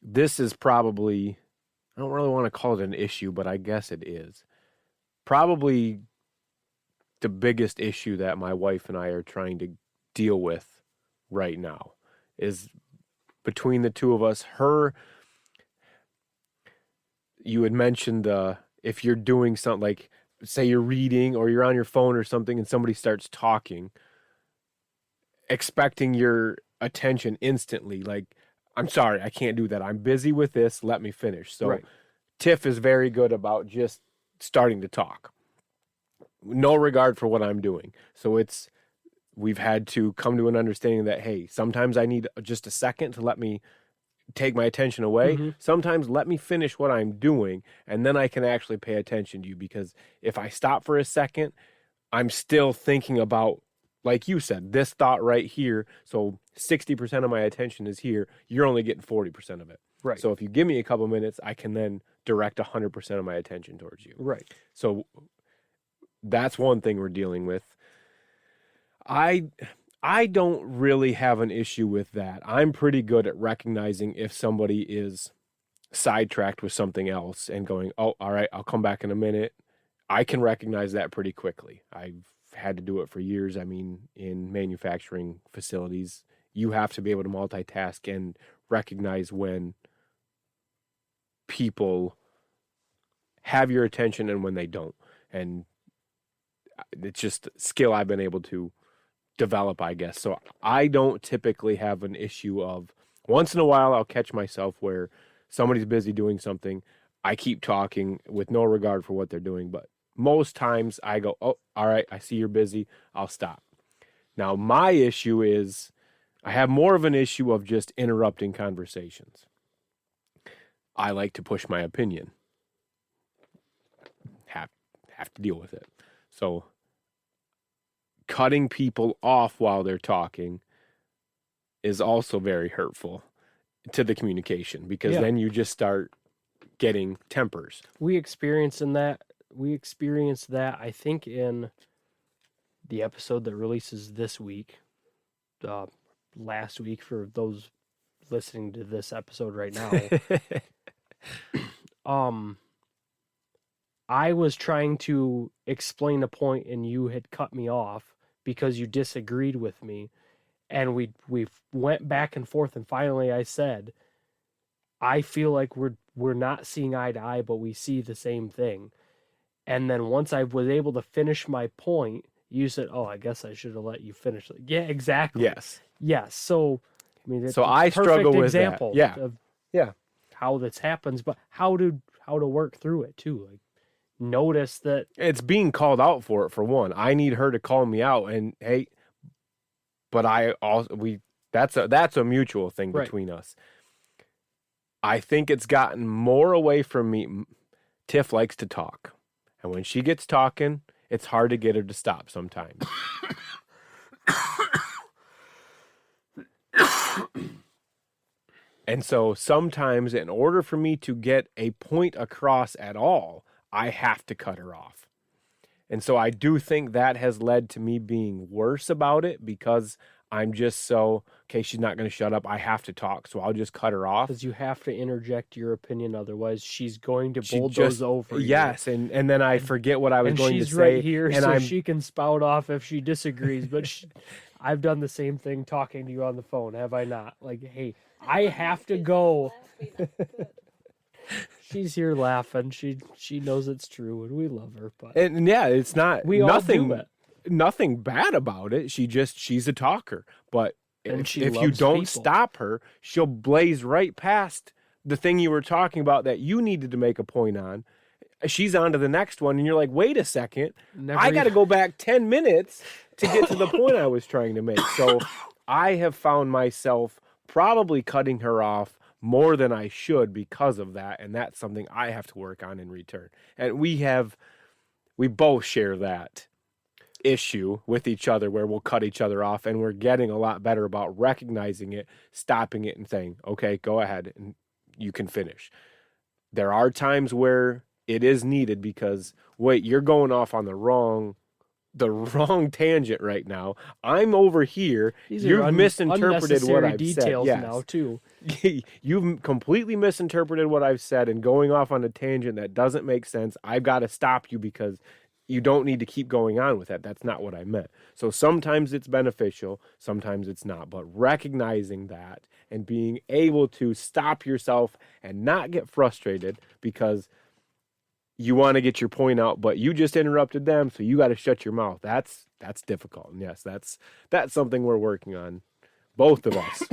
this is probably, I don't really want to call it an issue, but I guess it is. Probably the biggest issue that my wife and I are trying to deal with right now is between the two of us. You had mentioned if you're doing something like, say you're reading or you're on your phone or something and somebody starts talking, expecting your attention instantly. Like, I'm sorry, I can't do that. I'm busy with this. Let me finish. So right. Tiff is very good about just starting to talk. No regard for what I'm doing. So we've had to come to an understanding that, hey, sometimes I need just a second to let me take my attention away. Mm-hmm. Sometimes let me finish what I'm doing, and then I can actually pay attention to you, because if I stop for a second, I'm still thinking about, like you said, this thought right here. So 60% of my attention is here. You're only getting 40% of it. Right. So if you give me a couple minutes, I can then direct 100% of my attention towards you. Right. So that's one thing we're dealing with. I don't really have an issue with that. I'm pretty good at recognizing if somebody is sidetracked with something else and going, oh, all right, I'll come back in a minute. I can recognize that pretty quickly. I've had to do it for years. I mean, in manufacturing facilities, you have to be able to multitask and recognize when people have your attention and when they don't. And it's just a skill I've been able to develop, I guess. So I don't typically have an issue of, once in a while I'll catch myself where somebody's busy doing something. I keep talking with no regard for what they're doing, but most times I go, oh, all right, I see you're busy. I'll stop. Now, my issue is I have more of an issue of just interrupting conversations. I like to push my opinion. Have to deal with it. So cutting people off while they're talking is also very hurtful to the communication, because then you just start getting tempers. We experienced that, I think, in the episode that releases this week, last week for those listening to this episode right now. I was trying to explain a point and you had cut me off because you disagreed with me, and we went back and forth, and finally I said, I feel like we're not seeing eye to eye, but we see the same thing. And then once I was able to finish my point, you said, oh, I guess I should have let you finish. Yeah, exactly. Yes. So I mean, so I struggle with example that. of yeah, how this happens, but how to work through it too. Like, notice that it's being called out for it. For one, I need her to call me out, and hey, but that's a mutual thing between us. I think it's gotten more away from me. Tiff likes to talk, and when she gets talking, it's hard to get her to stop sometimes. And so sometimes, in order for me to get a point across at all, I have to cut her off. And so I do think that has led to me being worse about it, because I'm just so, okay, she's not going to shut up. I have to talk. So I'll just cut her off. Because you have to interject your opinion, otherwise she's going to She bulldoze just, over you. yes. And then I forget what I was And going to she's say. right here, and so she can spout off if she disagrees. But I've done the same thing talking to you on the phone, have I not? Like, hey, I have to go. She's here laughing. She knows it's true, and we love her. But and yeah, it's not we all do it. nothing bad about it. She's a talker. But And she if you loves don't people. stop her, she'll blaze right past the thing you were talking about that you needed to make a point on. She's on to the next one, and you're like, wait a second. I got to go back 10 minutes to get to the point I was trying to make. So I have found myself probably cutting her off more than I should because of that, and that's something I have to work on in return. And we both share that issue with each other where we'll cut each other off, and we're getting a lot better about recognizing it, stopping it, and saying, okay, go ahead and you can finish. There are times where it is needed because, wait, you're going off on the wrong tangent right now. I'm over here. You've misinterpreted what I've said. Yes. Now too. You've completely misinterpreted what I've said and going off on a tangent that doesn't make sense. I've got to stop you because you don't need to keep going on with that. That's not what I meant. So sometimes it's beneficial, sometimes it's not. But recognizing that and being able to stop yourself and not get frustrated because you want to get your point out, but you just interrupted them, so you got to shut your mouth. That's difficult. And yes, that's something we're working on. Both of us.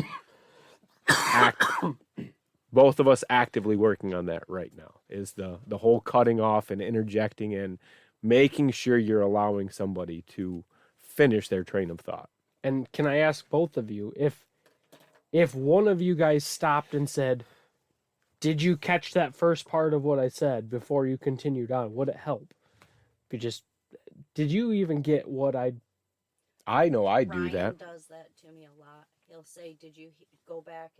Both of us actively working on that right now is the whole cutting off and interjecting and making sure you're allowing somebody to finish their train of thought. And can I ask both of you, if one of you guys stopped and said, did you catch that first part of what I said before you continued on? Would it help? Did you even get what I know I do Ryan that. does that to me a lot. He'll say, did you go back?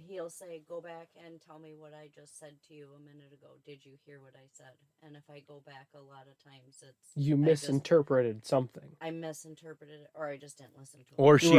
He'll say, go back and tell me what I just said to you a minute ago. Did you hear what I said? And if I go back a lot of times, you misinterpreted something. I misinterpreted it, or I just didn't listen to it. Or she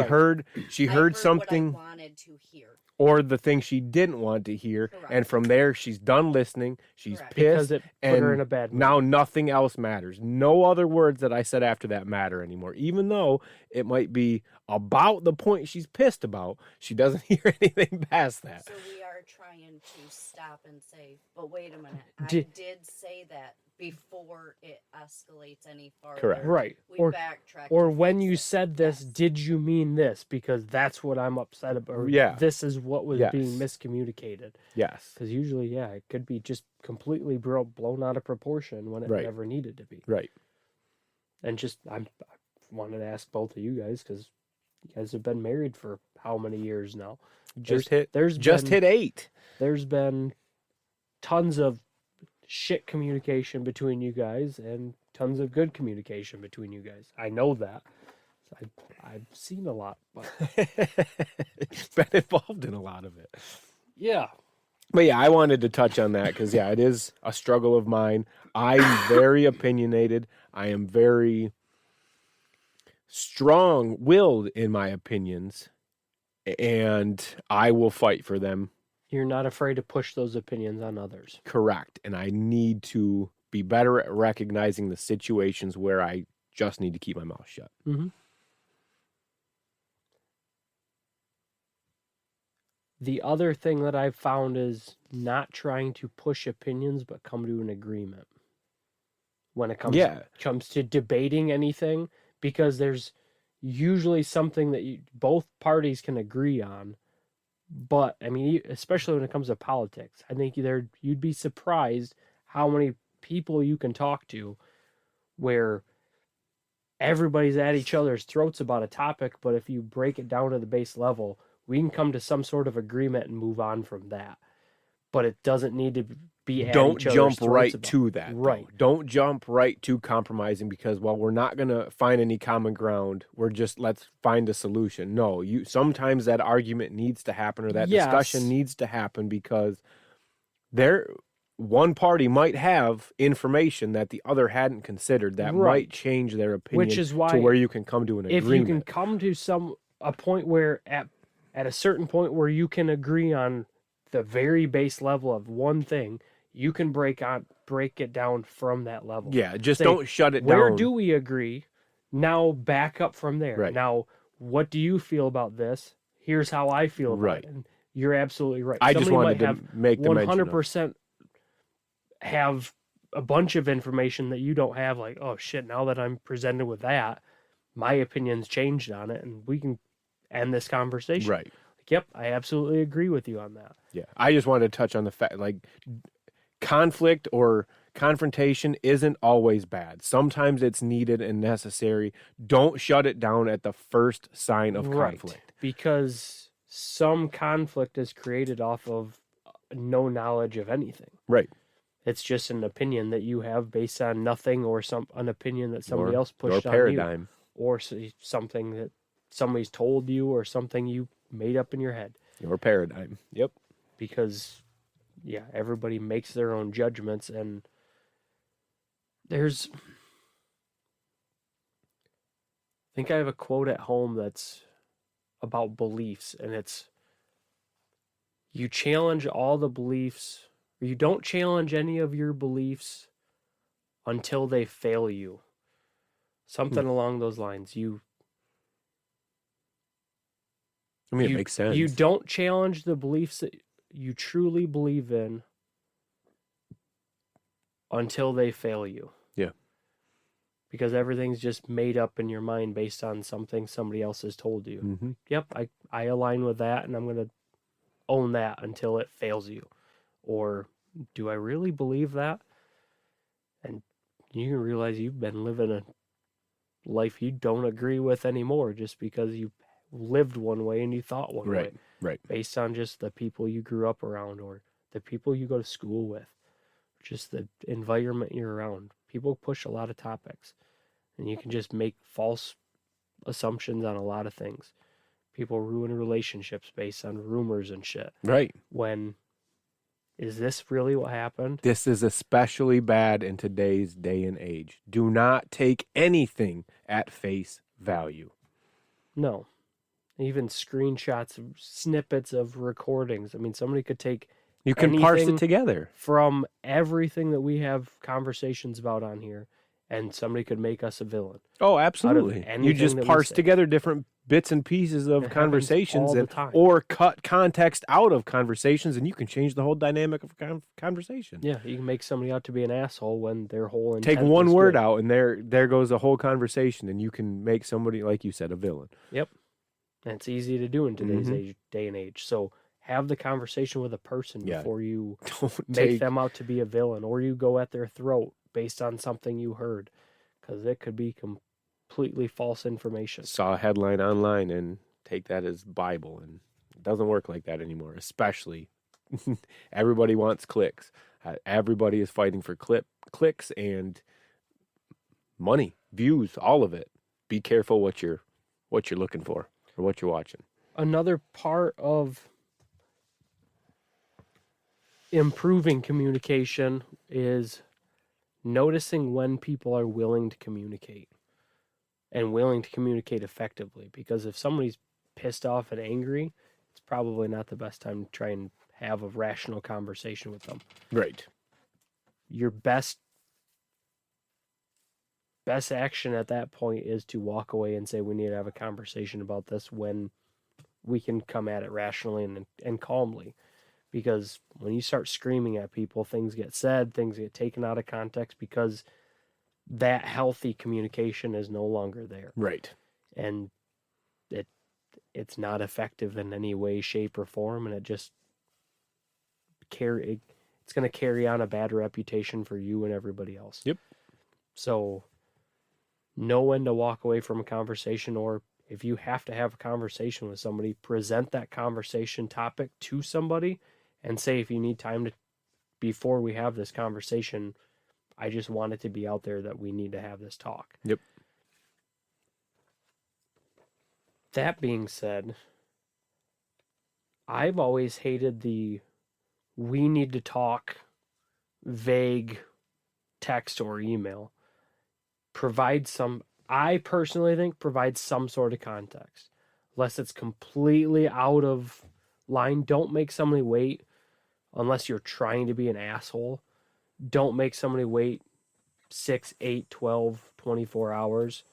heard something what I wanted to hear. Or the thing she didn't want to hear. Correct. And from there, she's done listening. She's Correct. pissed. Because it put her in a bad mood. Now nothing else matters. No other words that I said after that matter anymore. Even though it might be about the point she's pissed about, she doesn't hear anything past that. So we are trying to stop and say, but wait a minute. I did say that before it escalates any farther. Correct. Right. We backtrack. Or when you said this, did you mean this? Because that's what I'm upset about. Or this is what was being miscommunicated. Yes. Because usually, it could be just completely blown out of proportion when it never needed to be. Right. And I wanted to ask both of you guys, because you guys have been married for how many years now? Just hit 8. There's been tons of shit communication between you guys and tons of good communication between you guys. I know that. I've seen a lot, but been involved in a lot of it. Yeah. But yeah, I wanted to touch on that because it is a struggle of mine. I'm very opinionated. I am very strong-willed in my opinions, and I will fight for them. You're not afraid to push those opinions on others. Correct. And I need to be better at recognizing the situations where I just need to keep my mouth shut. Mm-hmm. The other thing that I've found is not trying to push opinions, but come to an agreement when it comes to debating anything, because there's usually something that both parties can agree on. But, I mean, especially when it comes to politics, I think you'd be surprised how many people you can talk to where everybody's at each other's throats about a topic, but if you break it down to the base level, we can come to some sort of agreement and move on from that. But it doesn't need to be at Don't each other's jump throats right about to that. Right. Though. Don't jump right to compromising because, well, we're not going to find any common ground. Let's find a solution. No, sometimes that argument needs to happen or that discussion needs to happen because one party might have information that the other hadn't considered that Right. might change their opinion Which is why to where you can come to an if agreement. you can come to a point where at a certain point where you can agree on the very base level of one thing, you can break it down from that level. Yeah, just Say, don't shut it where down. do we agree? Now back up from there. Right. Now, what do you feel about this? Here's how I feel about Right. it. And you're absolutely right. I just Somebody wanted might to have make the mention of 100% have a bunch of information that you don't have, like, oh shit, now that I'm presented with that, my opinion's changed on it, and we can end this conversation. Right. Like, yep, I absolutely agree with you on that. Yeah. I just wanted to touch on the fact, like, conflict or confrontation isn't always bad. Sometimes it's needed and necessary. Don't shut it down at the first sign of conflict. Because some conflict is created off of no knowledge of anything. Right. It's just an opinion that you have based on nothing, or an opinion that somebody else Your pushed on paradigm. you, or something that somebody's told you, or something you made up in your head. Your paradigm. Yep. Because, yeah, everybody makes their own judgments, and I think I have a quote at home that's about beliefs, and it's, you challenge all the beliefs, or you don't challenge any of your beliefs until they fail you. Something along those lines. I mean, it makes sense. You don't challenge the beliefs that you truly believe in until they fail you. Yeah. Because everything's just made up in your mind based on something somebody else has told you. Mm-hmm. Yep, I align with that, and I'm going to own that until it fails you. Or do I really believe that? And you realize you've been living a life you don't agree with anymore just because you lived one way and you thought one way. Right. Based on just the people you grew up around, or the people you go to school with, just the environment you're around. People push a lot of topics, and you can just make false assumptions on a lot of things. People ruin relationships based on rumors and shit. Right. When, is this really what happened? This is especially bad in today's day and age. Do not take anything at face value. No. Even screenshots, snippets of recordings. I mean, somebody could take You can parse anything it together. from everything that we have conversations about on here, and somebody could make us a villain. Oh, absolutely. You anything just that we parse say. together different bits and pieces of It happens conversations all the and, time. or cut context out of conversations, and you can change the whole dynamic of conversation. Yeah, you can make somebody out to be an asshole when their whole intent Take one was word good. out, and there goes the whole conversation, and you can make somebody, like you said, a villain. Yep. And it's easy to do in today's Mhm. day and age. So have the conversation with a person Yeah. before you Don't make take them out to be a villain, or you go at their throat based on something you heard, because it could be completely false information. saw a headline online and take that as Bible, and it doesn't work like that anymore. Especially, everybody wants clicks. Everybody is fighting for clicks and money, views, all of it. Be careful what you're looking for or what you're watching. Another part of improving communication is noticing when people are willing to communicate, and willing to communicate effectively. Because if somebody's pissed off and angry, it's probably not the best time to try and have a rational conversation with them. Right. Your best action at that point is to walk away and say, we need to have a conversation about this, when we can come at it rationally and calmly. Because when you start screaming at people, things get said, things get taken out of context, because that healthy communication is no longer there. Right. And it's not effective in any way, shape, or form, and it's going to carry on a bad reputation for you and everybody else. Yep. So know when to walk away from a conversation, or if you have to have a conversation with somebody, present that conversation topic to somebody and say, if you need time before we have this conversation, I just want it to be out there that we need to have this talk. Yep. That being said, I've always hated we need to talk vague text or email, I personally think provide some sort of context. Unless it's completely out of line, don't make somebody wait unless you're trying to be an asshole. Don't make somebody wait 6, 8, 12, 24 hours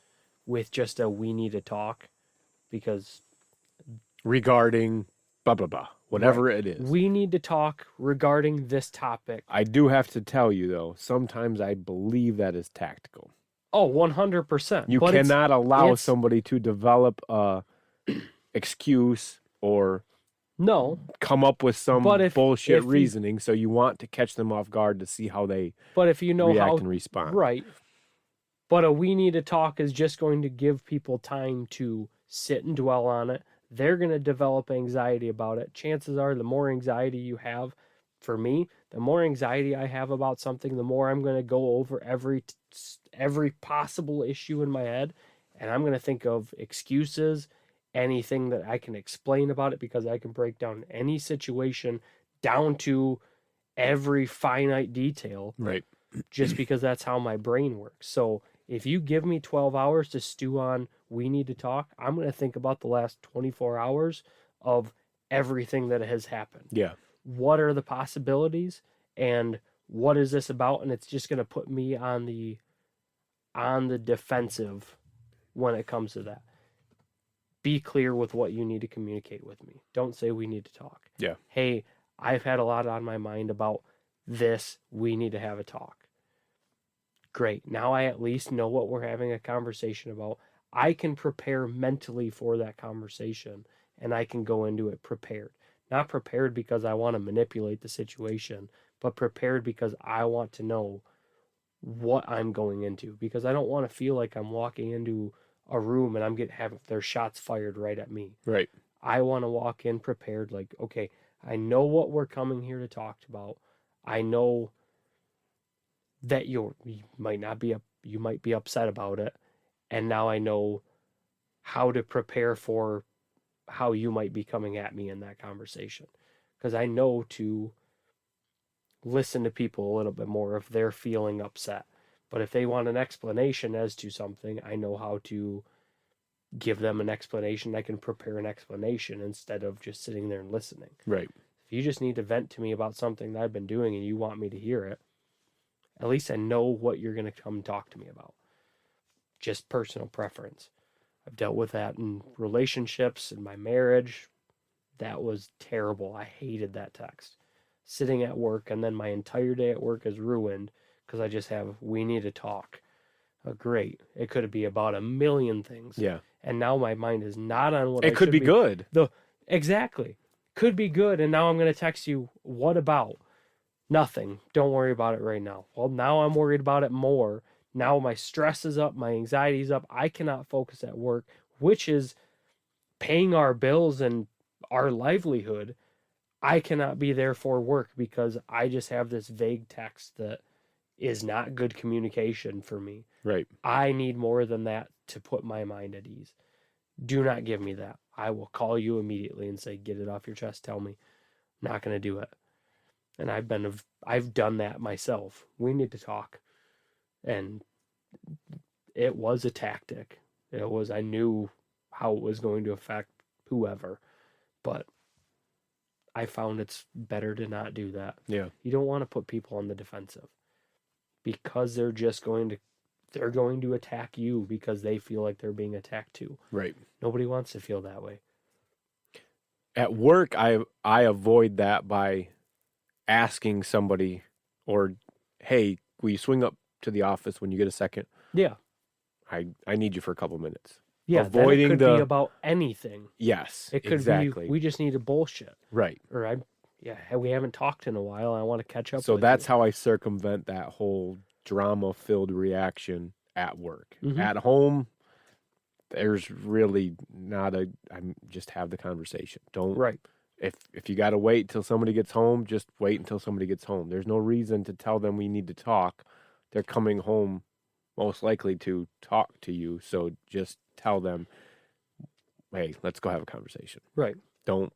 with just a we need to talk, because regarding blah, blah, blah, whatever right, it is. we need to talk regarding this topic. I do have to tell you, though, sometimes I believe that is tactical. Oh, 100%. You cannot allow somebody to develop a excuse or no come up with some bullshit if reasoning, so you want to catch them off guard to see how they but if you know react how and respond. right. But a we need to talk is just going to give people time to sit and dwell on it. They're going to develop anxiety about it. Chances are the more anxiety you have, for me, the more anxiety I have about something, the more I'm going to go over every possible issue in my head, and I'm going to think of excuses, anything that I can explain about it, because I can break down any situation down to every finite detail. Right. Just because that's how my brain works. So if you give me 12 hours to stew on we need to talk, I'm going to think about the last 24 hours of everything that has happened. Yeah. What are the possibilities and what is this about? And it's just going to put me on the defensive when it comes to that. Be clear with what you need to communicate with me. Don't say we need to talk. Yeah. Hey, I've had a lot on my mind about this. We need to have a talk. Great. Now I at least know what we're having a conversation about. I can prepare mentally for that conversation, and I can go into it prepared. Not prepared because I want to manipulate the situation, but prepared because I want to know what I'm going into, because I don't want to feel like I'm walking into a room and I'm having their shots fired right at me. Right. I want to walk in prepared, like, okay, I know what we're coming here to talk about. I know that you might be upset about it, and now I know how to prepare for how you might be coming at me in that conversation, because I know to listen to people a little bit more if they're feeling upset. But if they want an explanation as to something, I know how to give them an explanation. I can prepare an explanation instead of just sitting there and listening. Right. If you just need to vent to me about something that I've been doing and you want me to hear it, at least I know what you're going to come talk to me about. Just personal preference. I've dealt with that in relationships, in my marriage. That was terrible. I hated that text. Sitting at work, and then my entire day at work is ruined because I just have, we need to talk. Great. It could be about a million things. Yeah. And now my mind is not on what it could be good. Exactly. Could be good. And now I'm going to text you, what about? Nothing. Don't worry about it right now. Well, now I'm worried about it more. Now my stress is up. My anxiety is up. I cannot focus at work, which is paying our bills and our livelihood. I cannot be there for work because I just have this vague text that is not good communication for me. Right. I need more than that to put my mind at ease. Do not give me that. I will call you immediately and say, get it off your chest. Tell me. I'm not going to do it. And I've done that myself. We need to talk. And it was a tactic. I knew how it was going to affect whoever, but I found it's better to not do that. Yeah. You don't want to put people on the defensive because they're going to attack you because they feel like they're being attacked too. Right. Nobody wants to feel that way. At work, I avoid that by asking somebody, or, hey, will you swing up to the office when you get a second? Yeah. I need you for a couple minutes. Yeah, avoiding it could be about anything. Yes, it could exactly. be we just need a bullshit. Right. Or we haven't talked in a while. I want to catch up. So with that's you. how I circumvent that whole drama-filled reaction at work. Mm-hmm. At home, there's really not I just have the conversation. Don't. Right. If you got to wait till somebody gets home, just wait until somebody gets home. There's no reason to tell them we need to talk. They're coming home most likely to talk to you, so just tell them, hey, let's go have a conversation. Right. Don't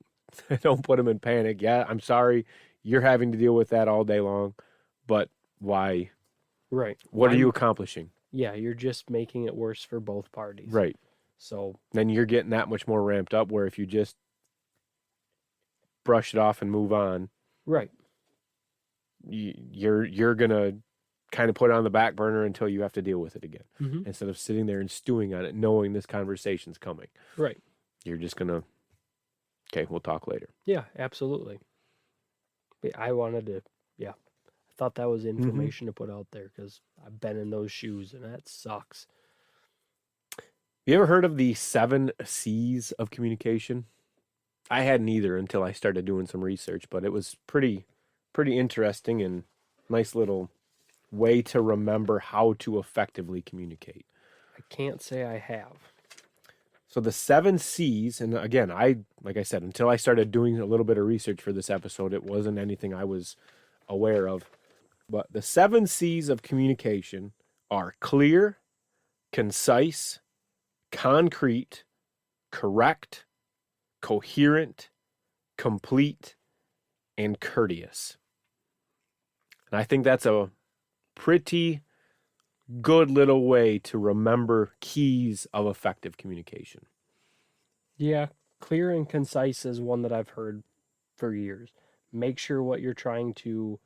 put them in panic. Yeah, I'm sorry you're having to deal with that all day long, but why? Right. What are you accomplishing? Yeah, you're just making it worse for both parties. Right. So Then you're getting that much more ramped up, where if you just brush it off and move on, right. you're gonna kind of put it on the back burner until you have to deal with it again, Mm-hmm. instead of sitting there and stewing on it, knowing this conversation's coming. Right. You're just gonna, okay, we'll talk later. Yeah, absolutely. But I wanted to, yeah, I thought that was information to put out there because I've been in those shoes and that sucks. You ever heard of the 7 C's of communication? I hadn't either until I started doing some research, but it was pretty interesting and nice little way to remember how to effectively communicate. I can't say I have. So the 7 C's, and again, like I said, until I started doing a little bit of research for this episode, it wasn't anything I was aware of. But the 7 C's of communication are clear, concise, concrete, correct, coherent, complete, and courteous. And I think that's a pretty good little way to remember keys of effective communication. Yeah, clear and concise is one that I've heard for years. Make sure what you're trying to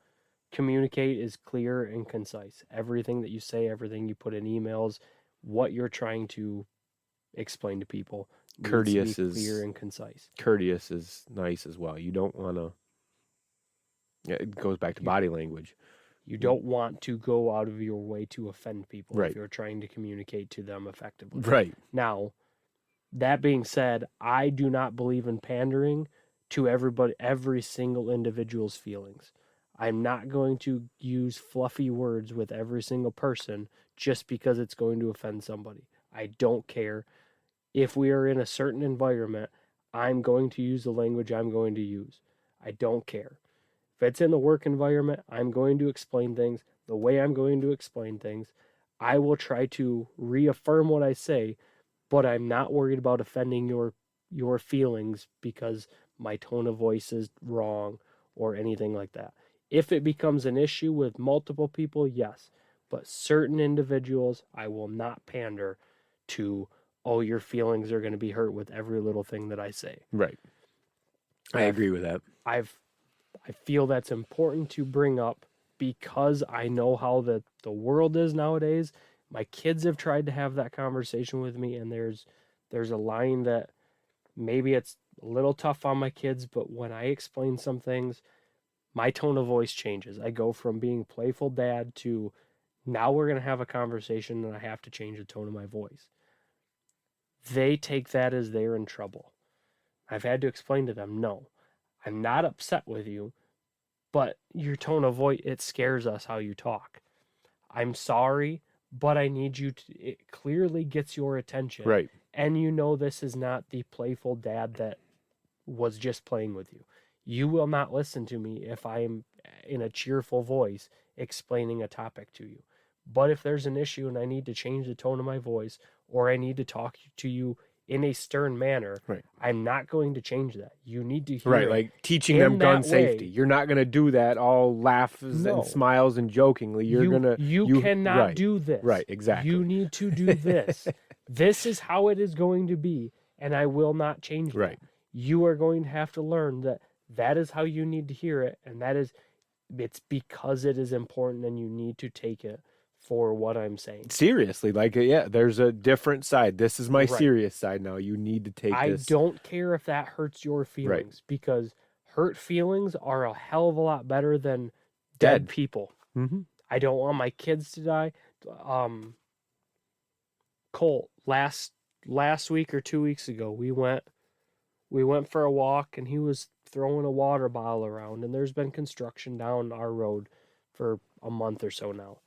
communicate is clear and concise. Everything that you say, everything you put in emails, what you're trying to explain to people Courteous needs to be is clear and concise. Courteous is nice as well. You don't want to. Yeah, it goes back to body language. You don't want to go out of your way to offend people Right. if you're trying to communicate to them effectively. Right. Now, that being said, I do not believe in pandering to everybody, every single individual's feelings. I'm not going to use fluffy words with every single person just because it's going to offend somebody. I don't care. If we are in a certain environment, I'm going to use the language I'm going to use. I don't care. If it's in the work environment, I'm going to explain things the way I'm going to explain things. I will try to reaffirm what I say, but I'm not worried about offending your feelings because my tone of voice is wrong or anything like that. If it becomes an issue with multiple people, yes. But certain individuals, I will not pander to, oh, your feelings are going to be hurt with every little thing that I say. Right. I agree with that. I feel that's important to bring up because I know how the world is nowadays. My kids have tried to have that conversation with me, and there's a line that maybe it's a little tough on my kids, but when I explain some things, my tone of voice changes. I go from being playful dad to now we're going to have a conversation and I have to change the tone of my voice. They take that as they're in trouble. I've had to explain to them, no, I'm not upset with you, but your tone of voice, it scares us how you talk. I'm sorry, but I need you to, it clearly gets your attention. Right. And you know this is not the playful dad that was just playing with you. You will not listen to me if I am in a cheerful voice explaining a topic to you. But if there's an issue and I need to change the tone of my voice or I need to talk to you in a stern manner, right, I'm not going to change that. You need to hear right, it like teaching in them gun that safety. way. You're not going to do that all laughs No. and smiles and jokingly. You cannot right, do this. Right, exactly. You need to do this. This is how it is going to be, and I will not change Right. that. You are going to have to learn that is how you need to hear it, and it's because it is important, and you need to take it for what I'm saying. Seriously, like, yeah, there's a different side. This is my Right. serious side now. You need to take this. I don't care if that hurts your feelings, because hurt feelings are a hell of a lot better than dead people. Mm-hmm. I don't want my kids to die. Colt, last week or 2 weeks ago, we went for a walk, and he was throwing a water bottle around, and there's been construction down our road for a month or so now.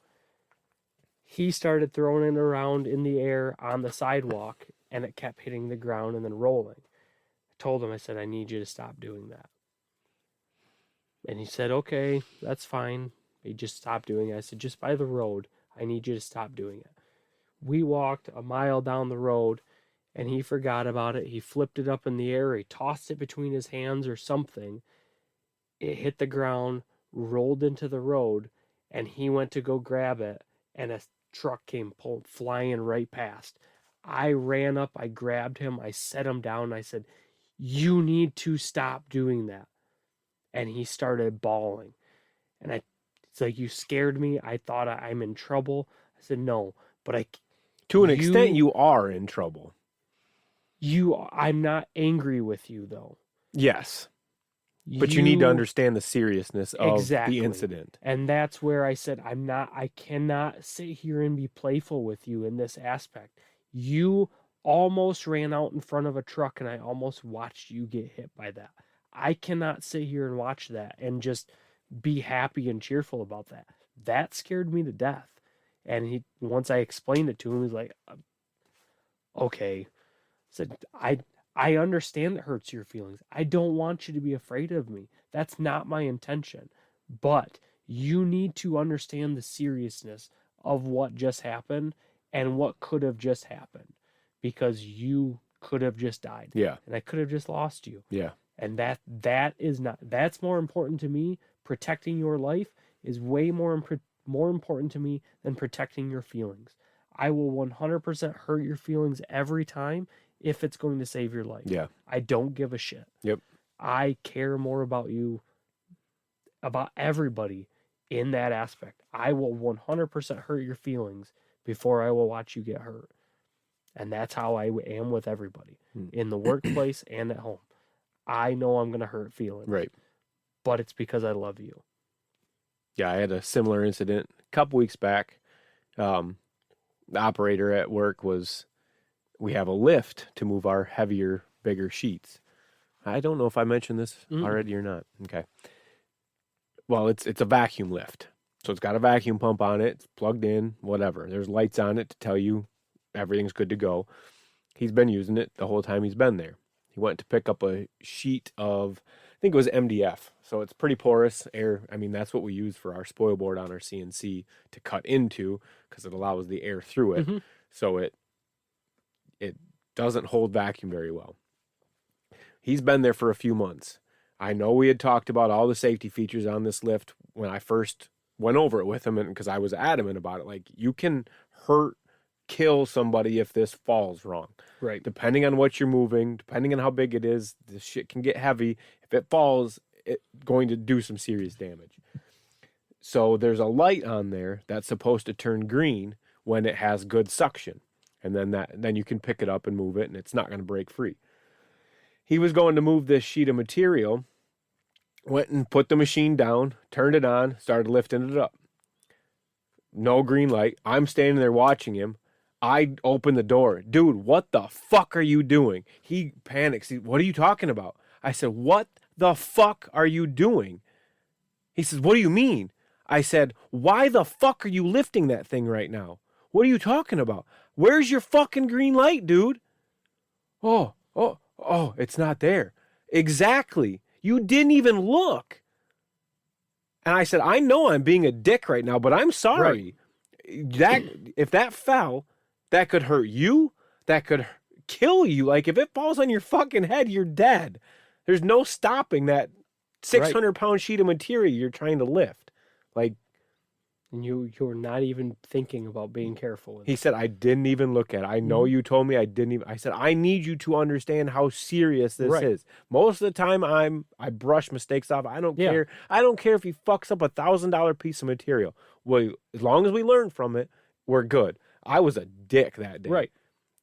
He started throwing it around in the air on the sidewalk, and it kept hitting the ground and then rolling. I told him, I said, I need you to stop doing that. And he said, okay, that's fine. He just stopped doing it. I said, just by the road, I need you to stop doing it. We walked a mile down the road, and he forgot about it. He flipped it up in the air. He tossed it between his hands or something. It hit the ground, rolled into the road, and he went to go grab it, and a truck came flying right past. I ran up, I grabbed him, I set him down, and I said, "You need to stop doing that." And he started bawling. And it's like, "You scared me. I thought I'm in trouble." I said, "No, but To an extent, you are in trouble. I'm not angry with you though. Yes. But you need to understand the seriousness of the incident. And that's where I said, I cannot sit here and be playful with you in this aspect. You almost ran out in front of a truck and I almost watched you get hit by that. I cannot sit here and watch that and just be happy and cheerful about that. That scared me to death." And once I explained it to him, he was like, "Okay." I said, I understand that hurts your feelings. I don't want you to be afraid of me. That's not my intention. But you need to understand the seriousness of what just happened and what could have just happened, because you could have just died. Yeah. And I could have just lost you. Yeah. And that's more important to me. Protecting your life is way more important to me than protecting your feelings. I will 100% hurt your feelings every time if it's going to save your life. Yeah. I don't give a shit. Yep. I care more about you, about everybody in that aspect. I will 100% hurt your feelings before I will watch you get hurt. And that's how I am with everybody in the workplace and at home. I know I'm going to hurt feelings. Right. But it's because I love you. Yeah, I had a similar incident a couple weeks back. The operator at work we have a lift to move our heavier, bigger sheets. I don't know if I mentioned this already or not. Okay. Well, it's a vacuum lift. So it's got a vacuum pump on it. It's plugged in, whatever. There's lights on it to tell you everything's good to go. He's been using it the whole time he's been there. He went to pick up a sheet of, I think it was MDF. So it's pretty porous air. I mean, that's what we use for our spoil board on our CNC to cut into, because it allows the air through it. Mm-hmm. So it doesn't hold vacuum very well. He's been there for a few months. I know we had talked about all the safety features on this lift when I first went over it with him, and because I was adamant about it. Like, you can kill somebody if this falls wrong. Right. Depending on what you're moving, depending on how big it is, this shit can get heavy. If it falls, it's going to do some serious damage. So there's a light on there that's supposed to turn green when it has good suction. And then you can pick it up and move it, and it's not going to break free. He was going to move this sheet of material, went and put the machine down, turned it on, started lifting it up. No green light. I'm standing there watching him. I open the door. "Dude, what the fuck are you doing?" He panics. "What are you talking about?" I said, "What the fuck are you doing?" He says, "What do you mean?" I said, "Why the fuck are you lifting that thing right now? What are you talking about? Where's your fucking green light, dude?" Oh, it's not there. Exactly. You didn't even look. And I said, "I know I'm being a dick right now, but I'm sorry. Right. If that fell, that could hurt you. That could kill you. Like, if it falls on your fucking head, you're dead. There's no stopping that 600-pound sheet of material you're trying to lift." Like, and you're not even thinking about being careful. He said, "I didn't even look at it. I know you told me I didn't even." I said, "I need you to understand how serious this is. Most of the time I brush mistakes off. I don't care. I don't care if he fucks up $1,000 piece of material. Well, as long as we learn from it, we're good." I was a dick that day. Right.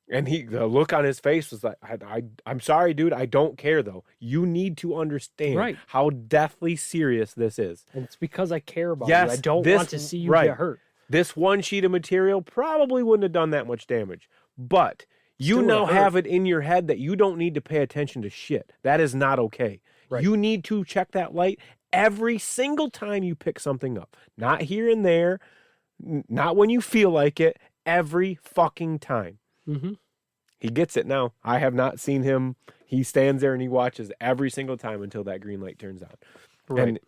And the look on his face was like, I'm sorry, dude. I don't care, though. You need to understand how deathly serious this is. And it's because I care about you. I don't want to see you get hurt. This one sheet of material probably wouldn't have done that much damage. But you now have it in your head that you don't need to pay attention to shit. That is not okay. Right. You need to check that light every single time you pick something up. Not here and there. Not when you feel like it. Every fucking time. Mm-hmm. He gets it now. I have not seen him. He stands there and he watches every single time until that green light turns on. Right. And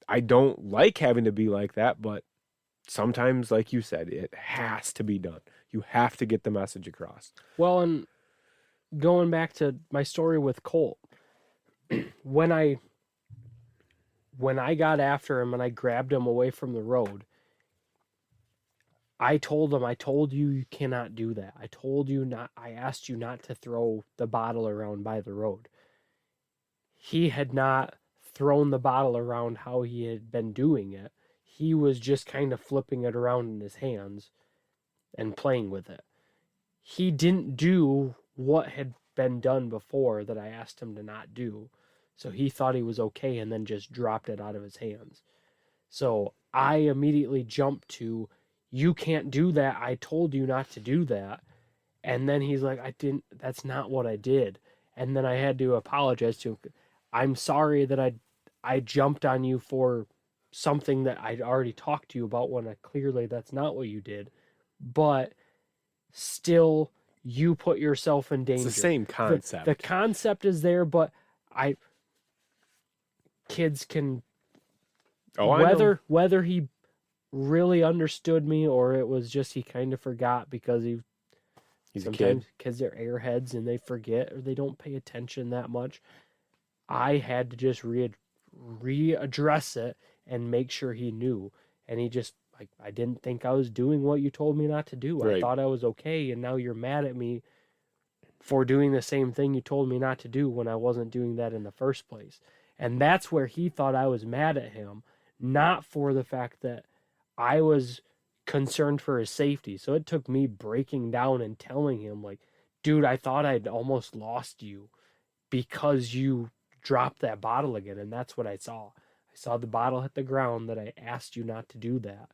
I don't like having to be like that, but sometimes, like you said, it has to be done. You have to get the message across. Well, and going back to my story with Colt, when I when I got after him and I grabbed him away from the road, I told him, I told you you cannot do that. I told you not, I asked you not to throw the bottle around by the road. He had not thrown the bottle around how he had been doing it. He was just kind of flipping it around in his hands and playing with it. He didn't do what had been done before that I asked him to not do. So he thought he was okay and then just dropped it out of his hands. So I immediately jumped to, you can't do that. I told you not to do that. And then he's like, that's not what I did. And then I had to apologize to him. I'm sorry that I jumped on you for something that I'd already talked to you about when clearly that's not what you did. But still, you put yourself in danger. It's the same concept. The concept is there, but kids can, whether he really understood me or it was just he kind of forgot because he's a kid. Kids are airheads and they forget or they don't pay attention that much. I had to just readdress it and make sure he knew. And he just, like, I didn't think I was doing what you told me not to do. Right. I thought I was okay, and now you're mad at me for doing the same thing you told me not to do when I wasn't doing that in the first place. And that's where he thought I was mad at him, not for the fact that I was concerned for his safety. So it took me breaking down and telling him, like, dude, I thought I'd almost lost you because you dropped that bottle again. And that's what I saw. I saw the bottle hit the ground that I asked you not to do that.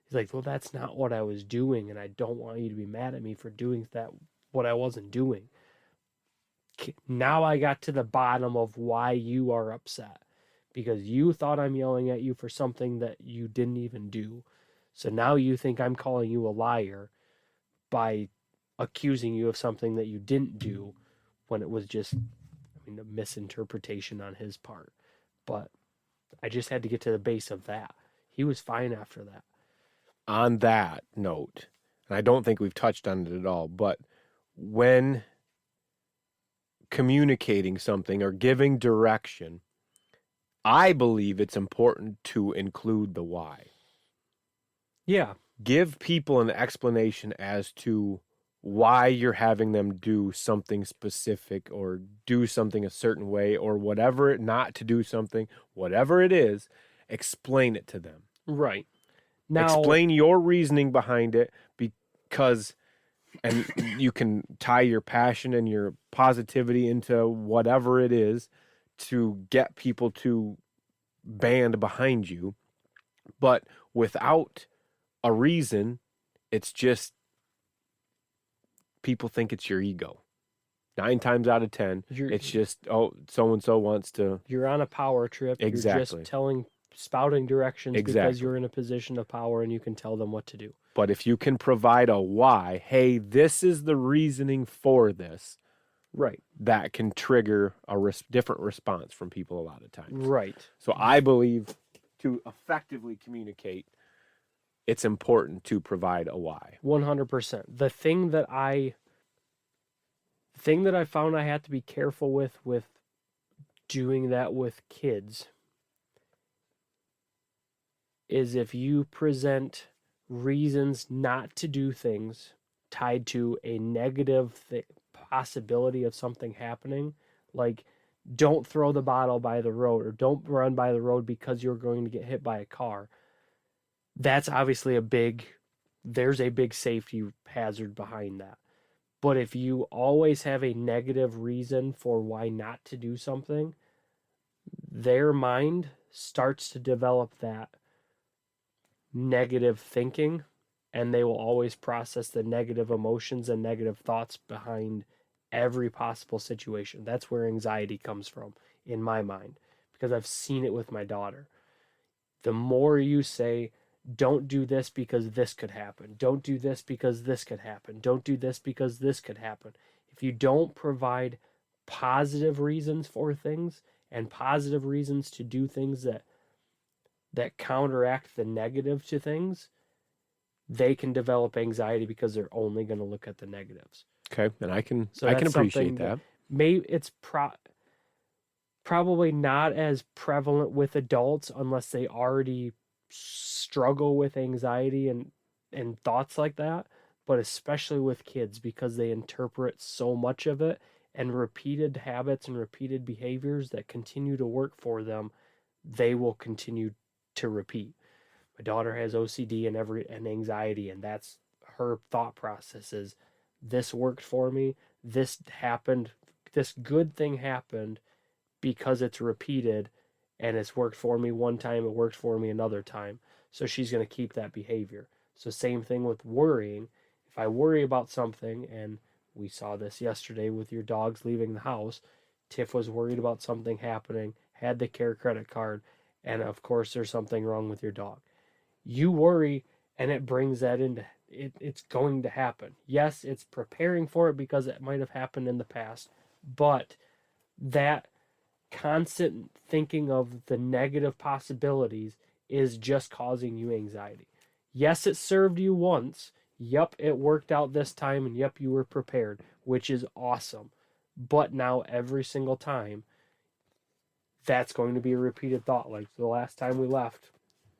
He's like, well, that's not what I was doing, and I don't want you to be mad at me for doing that, what I wasn't doing. Now I got to the bottom of why you are upset, because you thought I'm yelling at you for something that you didn't even do. So now you think I'm calling you a liar by accusing you of something that you didn't do when it was just, a misinterpretation on his part. But I just had to get to the base of that. He was fine after that. On that note, and I don't think we've touched on it at all, but when communicating something or giving direction, I believe it's important to include the why. Yeah. Give people an explanation as to why you're having them do something specific or do something a certain way or whatever, not to do something, whatever it is, explain it to them. Right. Now, explain your reasoning behind it, because, and you can tie your passion and your positivity into whatever it is to get people to band behind you. But without a reason, it's just people think it's your ego. 9 times out of 10, it's just, oh, so-and-so wants to. You're on a power trip. Exactly. You're just spouting directions exactly. because you're in a position of power and you can tell them what to do. But if you can provide a why, hey, this is the reasoning for this, right, that can trigger a different response from people a lot of times. Right. So I believe to effectively communicate, it's important to provide a why. 100%. The thing that I found I had to be careful with doing that with kids is if you present reasons not to do things tied to a negative possibility of something happening, like don't throw the bottle by the road or don't run by the road because you're going to get hit by a car, that's obviously there's a big safety hazard behind that. But if you always have a negative reason for why not to do something, their mind starts to develop that negative thinking, and they will always process the negative emotions and negative thoughts behind every possible situation. That's where anxiety comes from in my mind, because I've seen it with my daughter. The more you say, don't do this because this could happen, don't do this because this could happen, don't do this because this could happen, if you don't provide positive reasons for things and positive reasons to do things that counteract the negative to things, they can develop anxiety because they're only going to look at the negatives. Okay, and I can appreciate that. Maybe it's probably not as prevalent with adults unless they already struggle with anxiety and thoughts like that, but especially with kids because they interpret so much of it, and repeated habits and repeated behaviors that continue to work for them, they will continue to repeat. My daughter has OCD and anxiety, and that's her thought process is, this worked for me, this happened, this good thing happened because it's repeated, and it's worked for me one time, it worked for me another time. So she's going to keep that behavior. So same thing with worrying. If I worry about something, and we saw this yesterday with your dogs leaving the house, Tiff was worried about something happening, had the care credit card, and of course there's something wrong with your dog. You worry, and it brings that into it. It's going to happen. Yes, it's preparing for it because it might have happened in the past, but that constant thinking of the negative possibilities is just causing you anxiety. Yes, it served you once. Yep, it worked out this time, and yep, you were prepared, which is awesome. But now every single time, that's going to be a repeated thought. Like the last time we left,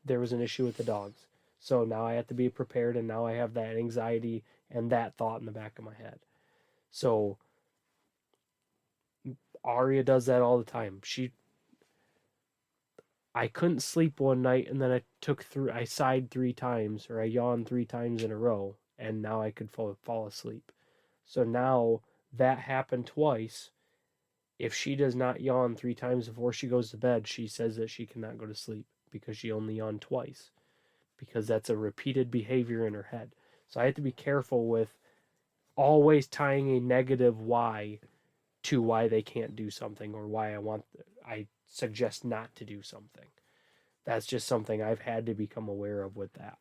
there was an issue with the dogs. So now I have to be prepared, and now I have that anxiety and that thought in the back of my head. So Aria does that all the time. I couldn't sleep one night, and then I sighed 3 times, or I yawned 3 times in a row, and now I could fall asleep. So now that happened twice. If she does not yawn 3 times before she goes to bed, she says that she cannot go to sleep because she only yawned twice, because that's a repeated behavior in her head. So I have to be careful with always tying a negative why to why they can't do something, or why I suggest not to do something. That's just something I've had to become aware of with that.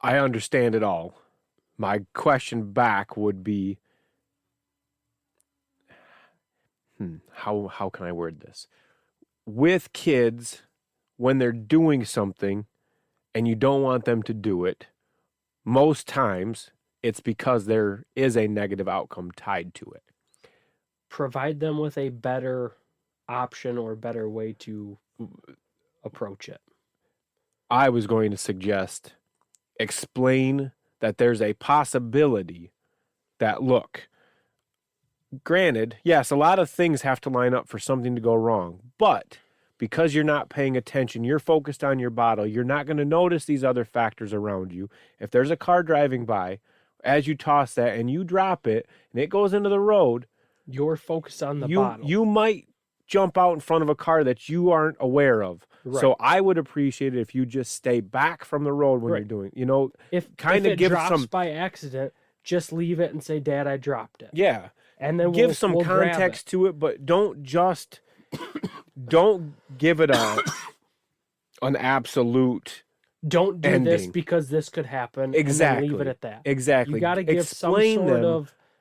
I understand it all. My question back would be, how can I word this? With kids, when they're doing something and you don't want them to do it, most times it's because there is a negative outcome tied to it. Provide them with a better option or better way to approach it. I was going to suggest, explain that there's a possibility that, look, granted, yes, a lot of things have to line up for something to go wrong, but because you're not paying attention, you're focused on your bottle, you're not going to notice these other factors around you. If there's a car driving by, as you toss that and you drop it and it goes into the road, you're focused on the bottle. You might jump out in front of a car that you aren't aware of. Right. So I would appreciate it if you just stay back from the road when you're doing, if it drops by accident, just leave it and say, "Dad, I dropped it." Yeah. And then give some context to it, but don't give it an absolute don't do ending. This because this could happen. Exactly. And leave it at that. Exactly. You got to give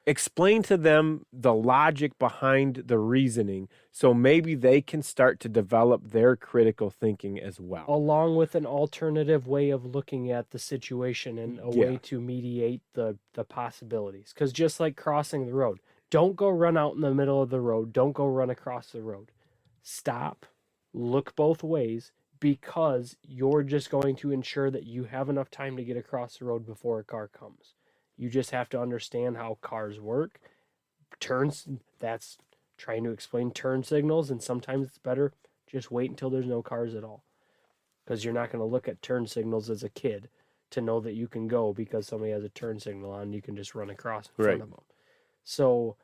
explain to them the logic behind the reasoning, so maybe they can start to develop their critical thinking as well. Along with an alternative way of looking at the situation and a way to mediate the possibilities. Because just like crossing the road, don't go run out in the middle of the road. Don't go run across the road. Stop, look both ways, because you're just going to ensure that you have enough time to get across the road before a car comes. You just have to understand how cars work. Turns, that's trying to explain turn signals, and sometimes it's better just wait until there's no cars at all. Because you're not going to look at turn signals as a kid to know that you can go because somebody has a turn signal on, you can just run across in front of them. So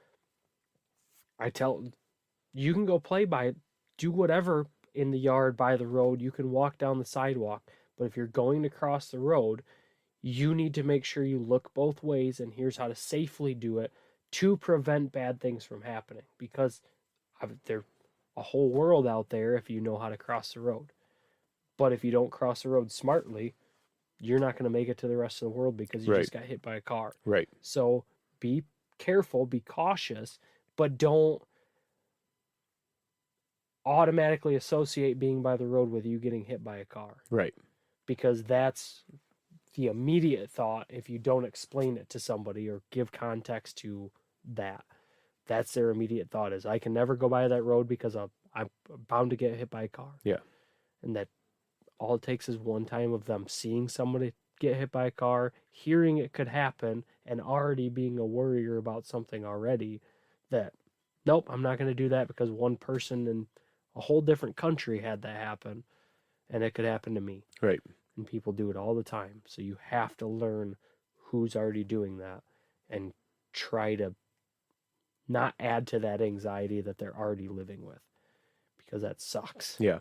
you can go play by it, do whatever in the yard, by the road, you can walk down the sidewalk, but if you're going to cross the road, you need to make sure you look both ways, and here's how to safely do it to prevent bad things from happening, because there's a whole world out there if you know how to cross the road. But if you don't cross the road smartly, you're not going to make it to the rest of the world because you just got hit by a car. Right. So be careful, be cautious, but don't automatically associate being by the road with you getting hit by a car. Right. Because that's the immediate thought if you don't explain it to somebody or give context to that. That's their immediate thought is, I can never go by that road because I'm bound to get hit by a car. Yeah. And that all it takes is one time of them seeing somebody get hit by a car, hearing it could happen, and already being a worrier about something already, that, nope, I'm not going to do that because one person in a whole different country had that happen, and it could happen to me. Right. And people do it all the time. So you have to learn who's already doing that and try to not add to that anxiety that they're already living with, because that sucks. Yeah.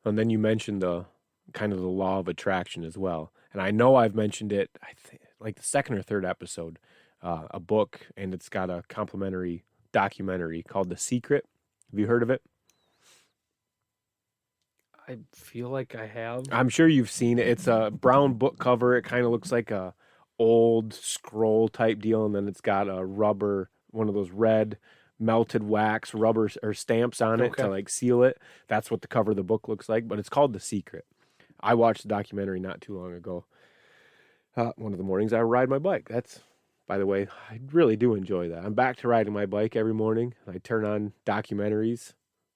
And then you mentioned the kind of the law of attraction as well. And I know I've mentioned it, I think, like the second or third episode, a book, and it's got a complimentary documentary called The Secret. Have you heard of it? I feel like I have. I'm sure you've seen it. It's a brown book cover. It kind of looks like a old scroll type deal, and then it's got a rubber, one of those red melted wax rubber or stamps on it to like seal it. That's what the cover of the book looks like, but it's called The Secret. I watched the documentary not too long ago. One of the mornings I ride my bike. That's, by the way, I really do enjoy that. I'm back to riding my bike every morning. I turn on documentaries.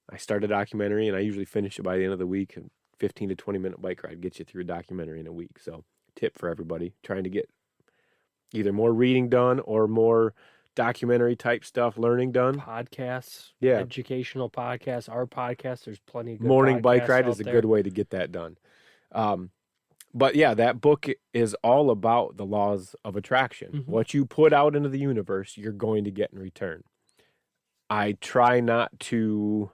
I start a documentary and I usually finish it by the end of the week. And 15 to 20 minute bike ride gets you through a documentary in a week. So tip for everybody trying to get either more reading done or more documentary type stuff, learning done. Podcasts, Yeah. educational podcasts, our podcast. There's plenty of good Morning bike podcasts ride out is a there. good way to get that done. But yeah, that book is all about the laws of attraction. Mhm. What you put out into the universe, you're going to get in return. I try not to.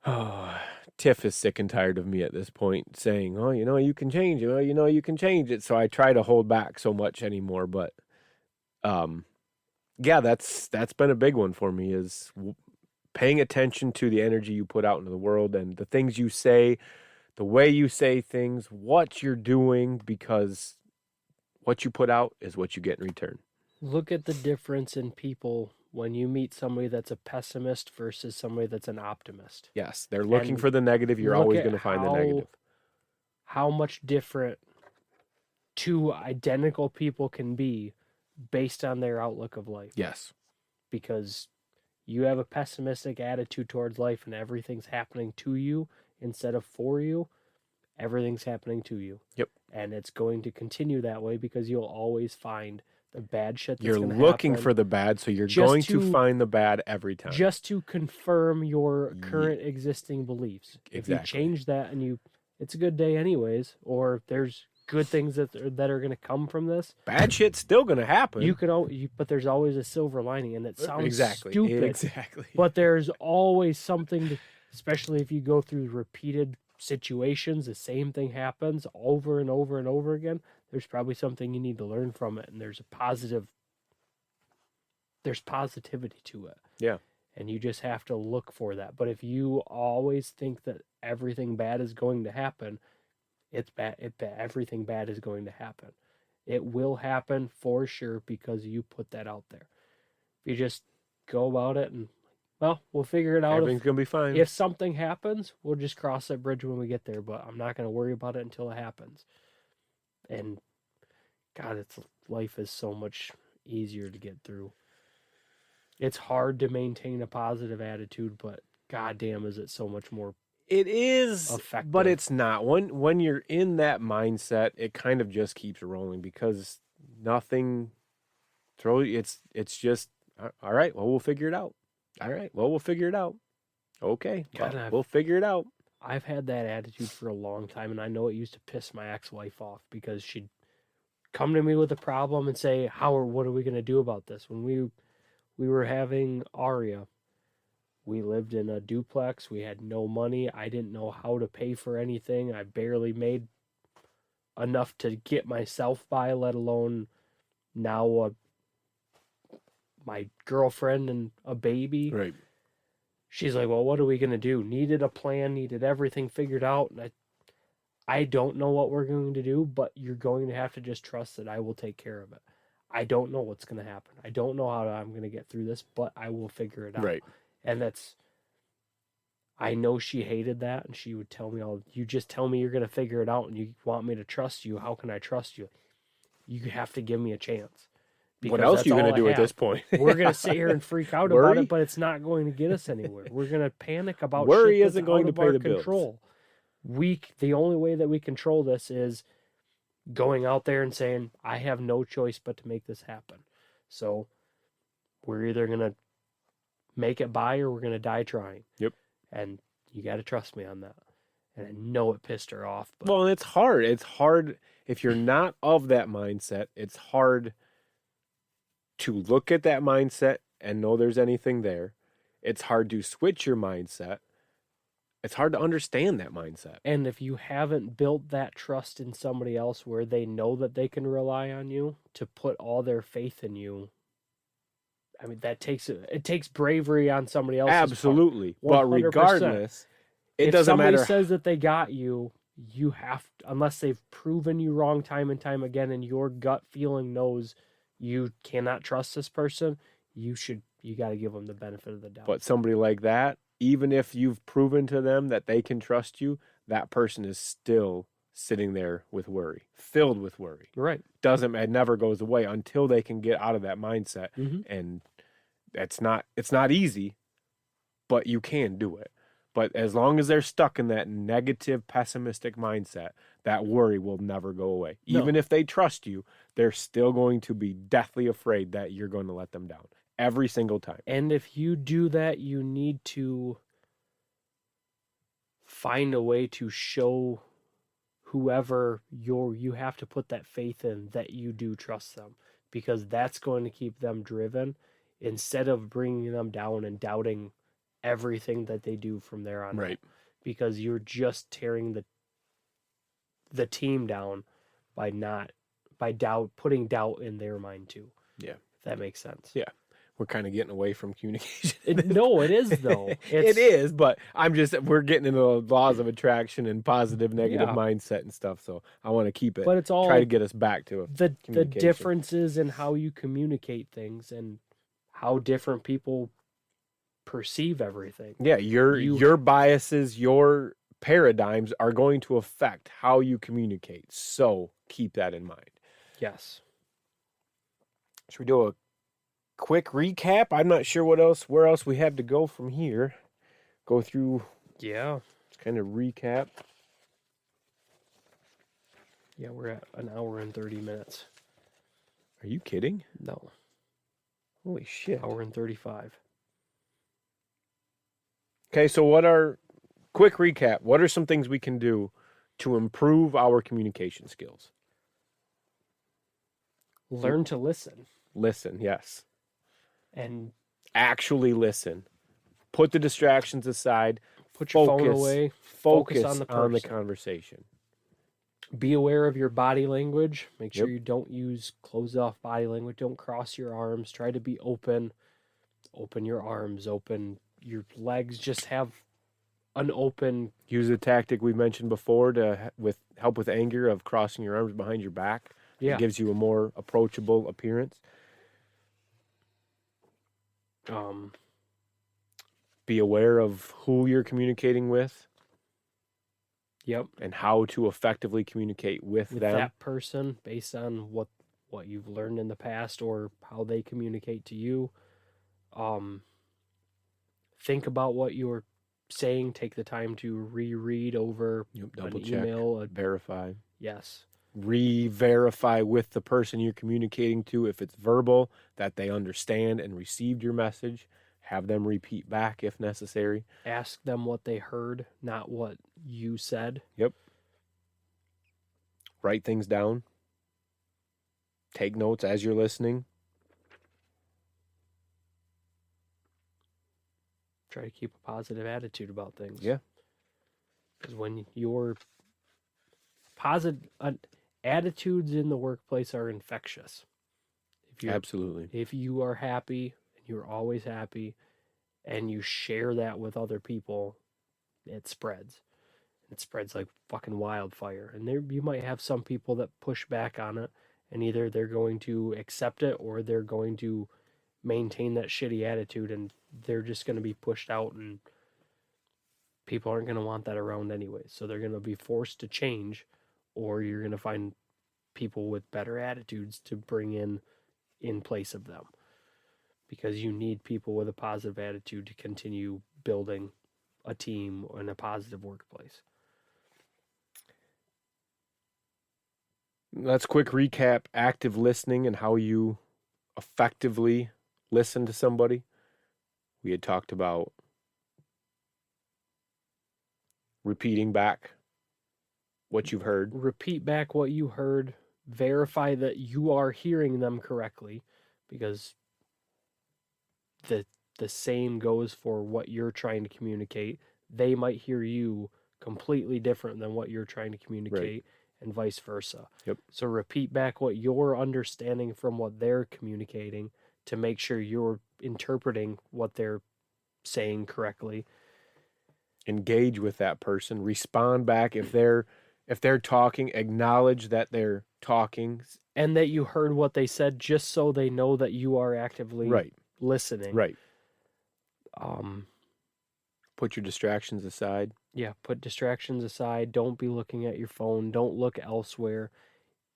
Oh, Tiff is sick and tired of me at this point saying, "Oh, you can change it. Oh, you can change it." So I try to hold back so much anymore. But, yeah, that's been a big one for me is paying attention to the energy you put out into the world and the things you say, the way you say things, what you're doing, because what you put out is what you get in return. Look at the difference in people when you meet somebody that's a pessimist versus somebody that's an optimist. Yes, they're looking And for the negative. You're look always at going to find the negative. How much different two identical people can be based on their outlook of life. Yes. Because you have a pessimistic attitude towards life and everything's happening to you instead of for you, everything's happening to you. Yep. And it's going to continue that way because you'll always find the bad shit that's You're going to looking happen for the bad, so you're just going to to- find the bad every time. just to confirm your Ye- current existing beliefs. If you Exactly. change that and it's a good day anyways, or there's good things that are going to come from this. Bad shit's still going to happen. But there's always a silver lining, and it sounds exactly. stupid. Exactly. But there's always something, especially if you go through repeated situations, the same thing happens over and over and over again. There's probably something you need to learn from it, and there's positivity to it. Yeah. And you just have to look for that. But if you always think that everything bad is going to happen, it's bad. Everything bad is going to happen. It will happen for sure because you put that out there. If you just go about it and, well, we'll figure it out. Everything's going to be fine. If something happens, we'll just cross that bridge when we get there. But I'm not going to worry about it until it happens. And God, life is so much easier to get through. It's hard to maintain a positive attitude, but goddamn, is it so much more. It is, effective. but it's not. When you're in that mindset, it kind of just keeps rolling because nothing it's just, all right, well, we'll figure it out. All right, well, we'll figure it out. Okay, well, we'll figure it out. I've had that attitude for a long time, and I know it used to piss my ex-wife off because she'd come to me with a problem and say, what are we going to do about this? When we were having Aria, we lived in a duplex. We had no money. I didn't know how to pay for anything. I barely made enough to get myself by, let alone now my girlfriend and a baby. Right. She's like, well, what are we going to do? Needed a plan, needed everything figured out. And I don't know what we're going to do, but you're going to have to just trust that I will take care of it. I don't know what's going to happen. I don't know how I'm going to get through this, but I will figure it out. Right. And I know she hated that, and she would tell me, you just tell me you're going to figure it out and you want me to trust you. How can I trust you? You have to give me a chance What because else that's are you all going I to do at have. this point? We're going to sit here and freak out about Worry? it, but it's not going to get us anywhere. We're going to panic about Worry shit that's isn't going out to of pay our the bills. control. The only way that we control this is going out there and saying, I have no choice but to make this happen. So we're either going to make it by or we're going to die trying. Yep. And you got to trust me on that. And I know it pissed her off. But Well, and it's hard. It's hard if you're not of that mindset. It's hard to look at that mindset and know there's anything there. It's hard to switch your mindset. It's hard to understand that mindset. and if you haven't built that trust in somebody else where they know that they can rely on you to put all their faith in you, I mean, it takes bravery on somebody else's Absolutely. part. But 100%. regardless, it if doesn't somebody matter. says that they got you, you have to, unless they've proven you wrong time and time again, and your gut feeling knows you cannot trust this person, you got to give them the benefit of the doubt. But somebody like that, even if you've proven to them that they can trust you, that person is still sitting there with worry, filled with worry. Right. It never goes away until they can get out of that mindset. Mhm. And it's not easy, but you can do it. But as long as they're stuck in that negative, pessimistic mindset, that worry will never go away. No. Even if they trust you, they're still going to be deathly afraid that you're going to let them down every single time. And if you do that, you need to find a way to show whoever you have to put that faith in that you do trust them, because that's going to keep them driven instead of bringing them down and doubting everything that they do from there on Right. out, because you're just tearing the team down by putting doubt in their mind too. Yeah. If that makes sense. Yeah. We're kind of getting away from communication. No, it is though. It is, but we're getting into the laws of attraction and positive, negative Yeah. mindset and stuff. So I want to keep it, But it's all try to get us back to it. the communication. differences in how you communicate things and how different people perceive everything. Yeah, your biases, your paradigms are going to affect how you communicate. So keep that in mind. Yes. Should we do a quick recap? I'm not sure where else we have to go from here. Go through, Yeah. kind of recap. Yeah, we're at an hour and 30 minutes. Are you kidding? No, Holy shit. hour and 35. Okay, so quick recap, what are some things we can do to improve our communication skills? Learn to listen Listen, yes. and Actually listen. Put the distractions aside. put your phone Focus. away. Focus on the on the person. conversation. Be aware of your body language. Make sure Yep. you don't use closed off body language. Don't cross your arms. Try to be open. Open your arms, open your legs. Just have an open. Use the tactic we mentioned before to help with anger of crossing your arms behind your back. Yeah. It gives you a more approachable appearance. Be aware of who you're communicating with Yep. and how to effectively communicate with With them. that person based on what you've learned in the past or how they communicate to you. Think about what you're saying. Take the time to reread over Double an check, email. verify. Yes. Re-verify with the person you're communicating to if it's verbal, that they understand and received your message. Have them repeat back if necessary. Ask them what they heard, not what you said. Yep. Write things down. Take notes as you're listening. Try to keep a positive attitude about things. Yeah. Because when your positive attitudes in the workplace are infectious. Absolutely. If you are happy and you're always happy and you share that with other people, it spreads. It spreads like fucking wildfire. And you might have some people that push back on it, and either they're going to accept it or they're going to maintain that shitty attitude, and they're just going to be pushed out, and people aren't going to want that around anyway. So they're going to be forced to change, or you're going to find people with better attitudes to bring in in place of them, because you need people with a positive attitude to continue building a team and a positive workplace. Let's quick recap active listening and how you effectively listen to somebody. We had talked about repeating back what you've heard. Repeat back what you heard. Verify that you are hearing them correctly, because the same goes for what you're trying to communicate. They might hear you completely different than what you're trying to communicate, and vice versa. Yep. So repeat back what you're understanding from what they're communicating to make sure you're interpreting what they're saying correctly. Engage with that person. Respond back if they're talking. Acknowledge that they're talking, and that you heard what they said, just so they know that you are actively listening. Right. Put your distractions aside. Yeah, put distractions aside. Don't be looking at your phone. Don't look elsewhere.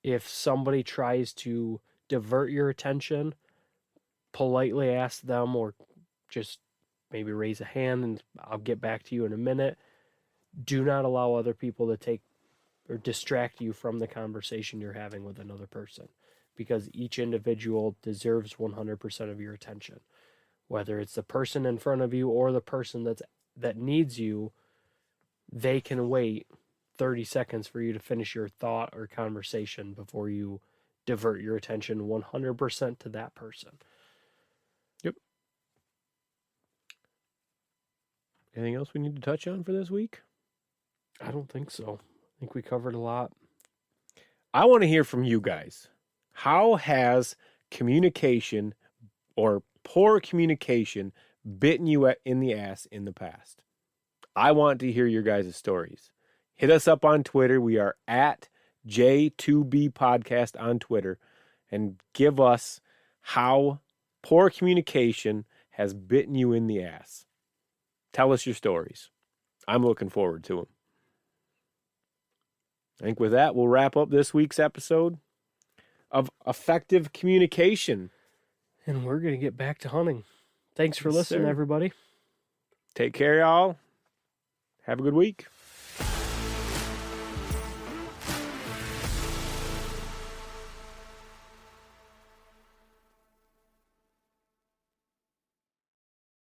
If somebody tries to divert your attention, politely ask them, or just maybe raise a hand and I'll get back to you in a minute. Do not allow other people to take or distract you from the conversation you're having with another person, because each individual deserves 100% of your attention. Whether it's the person in front of you or the person that needs you, they can wait 30 seconds for you to finish your thought or conversation before you divert your attention 100% to that person. Yep. Anything else we need to touch on for this week? I don't think so. I think we covered a lot. I want to hear from you guys. How has communication or poor communication bitten you in the ass in the past? I want to hear your guys' stories. Hit us up on Twitter. We are at J2B Podcast on Twitter, and give us how poor communication has bitten you in the ass. Tell us your stories. I'm looking forward to them. I think with that, we'll wrap up this week's episode of Effective Communication. And we're going to get back to hunting. Thanks for Yes, listening, sir. everybody. Take care, y'all. Have a good week.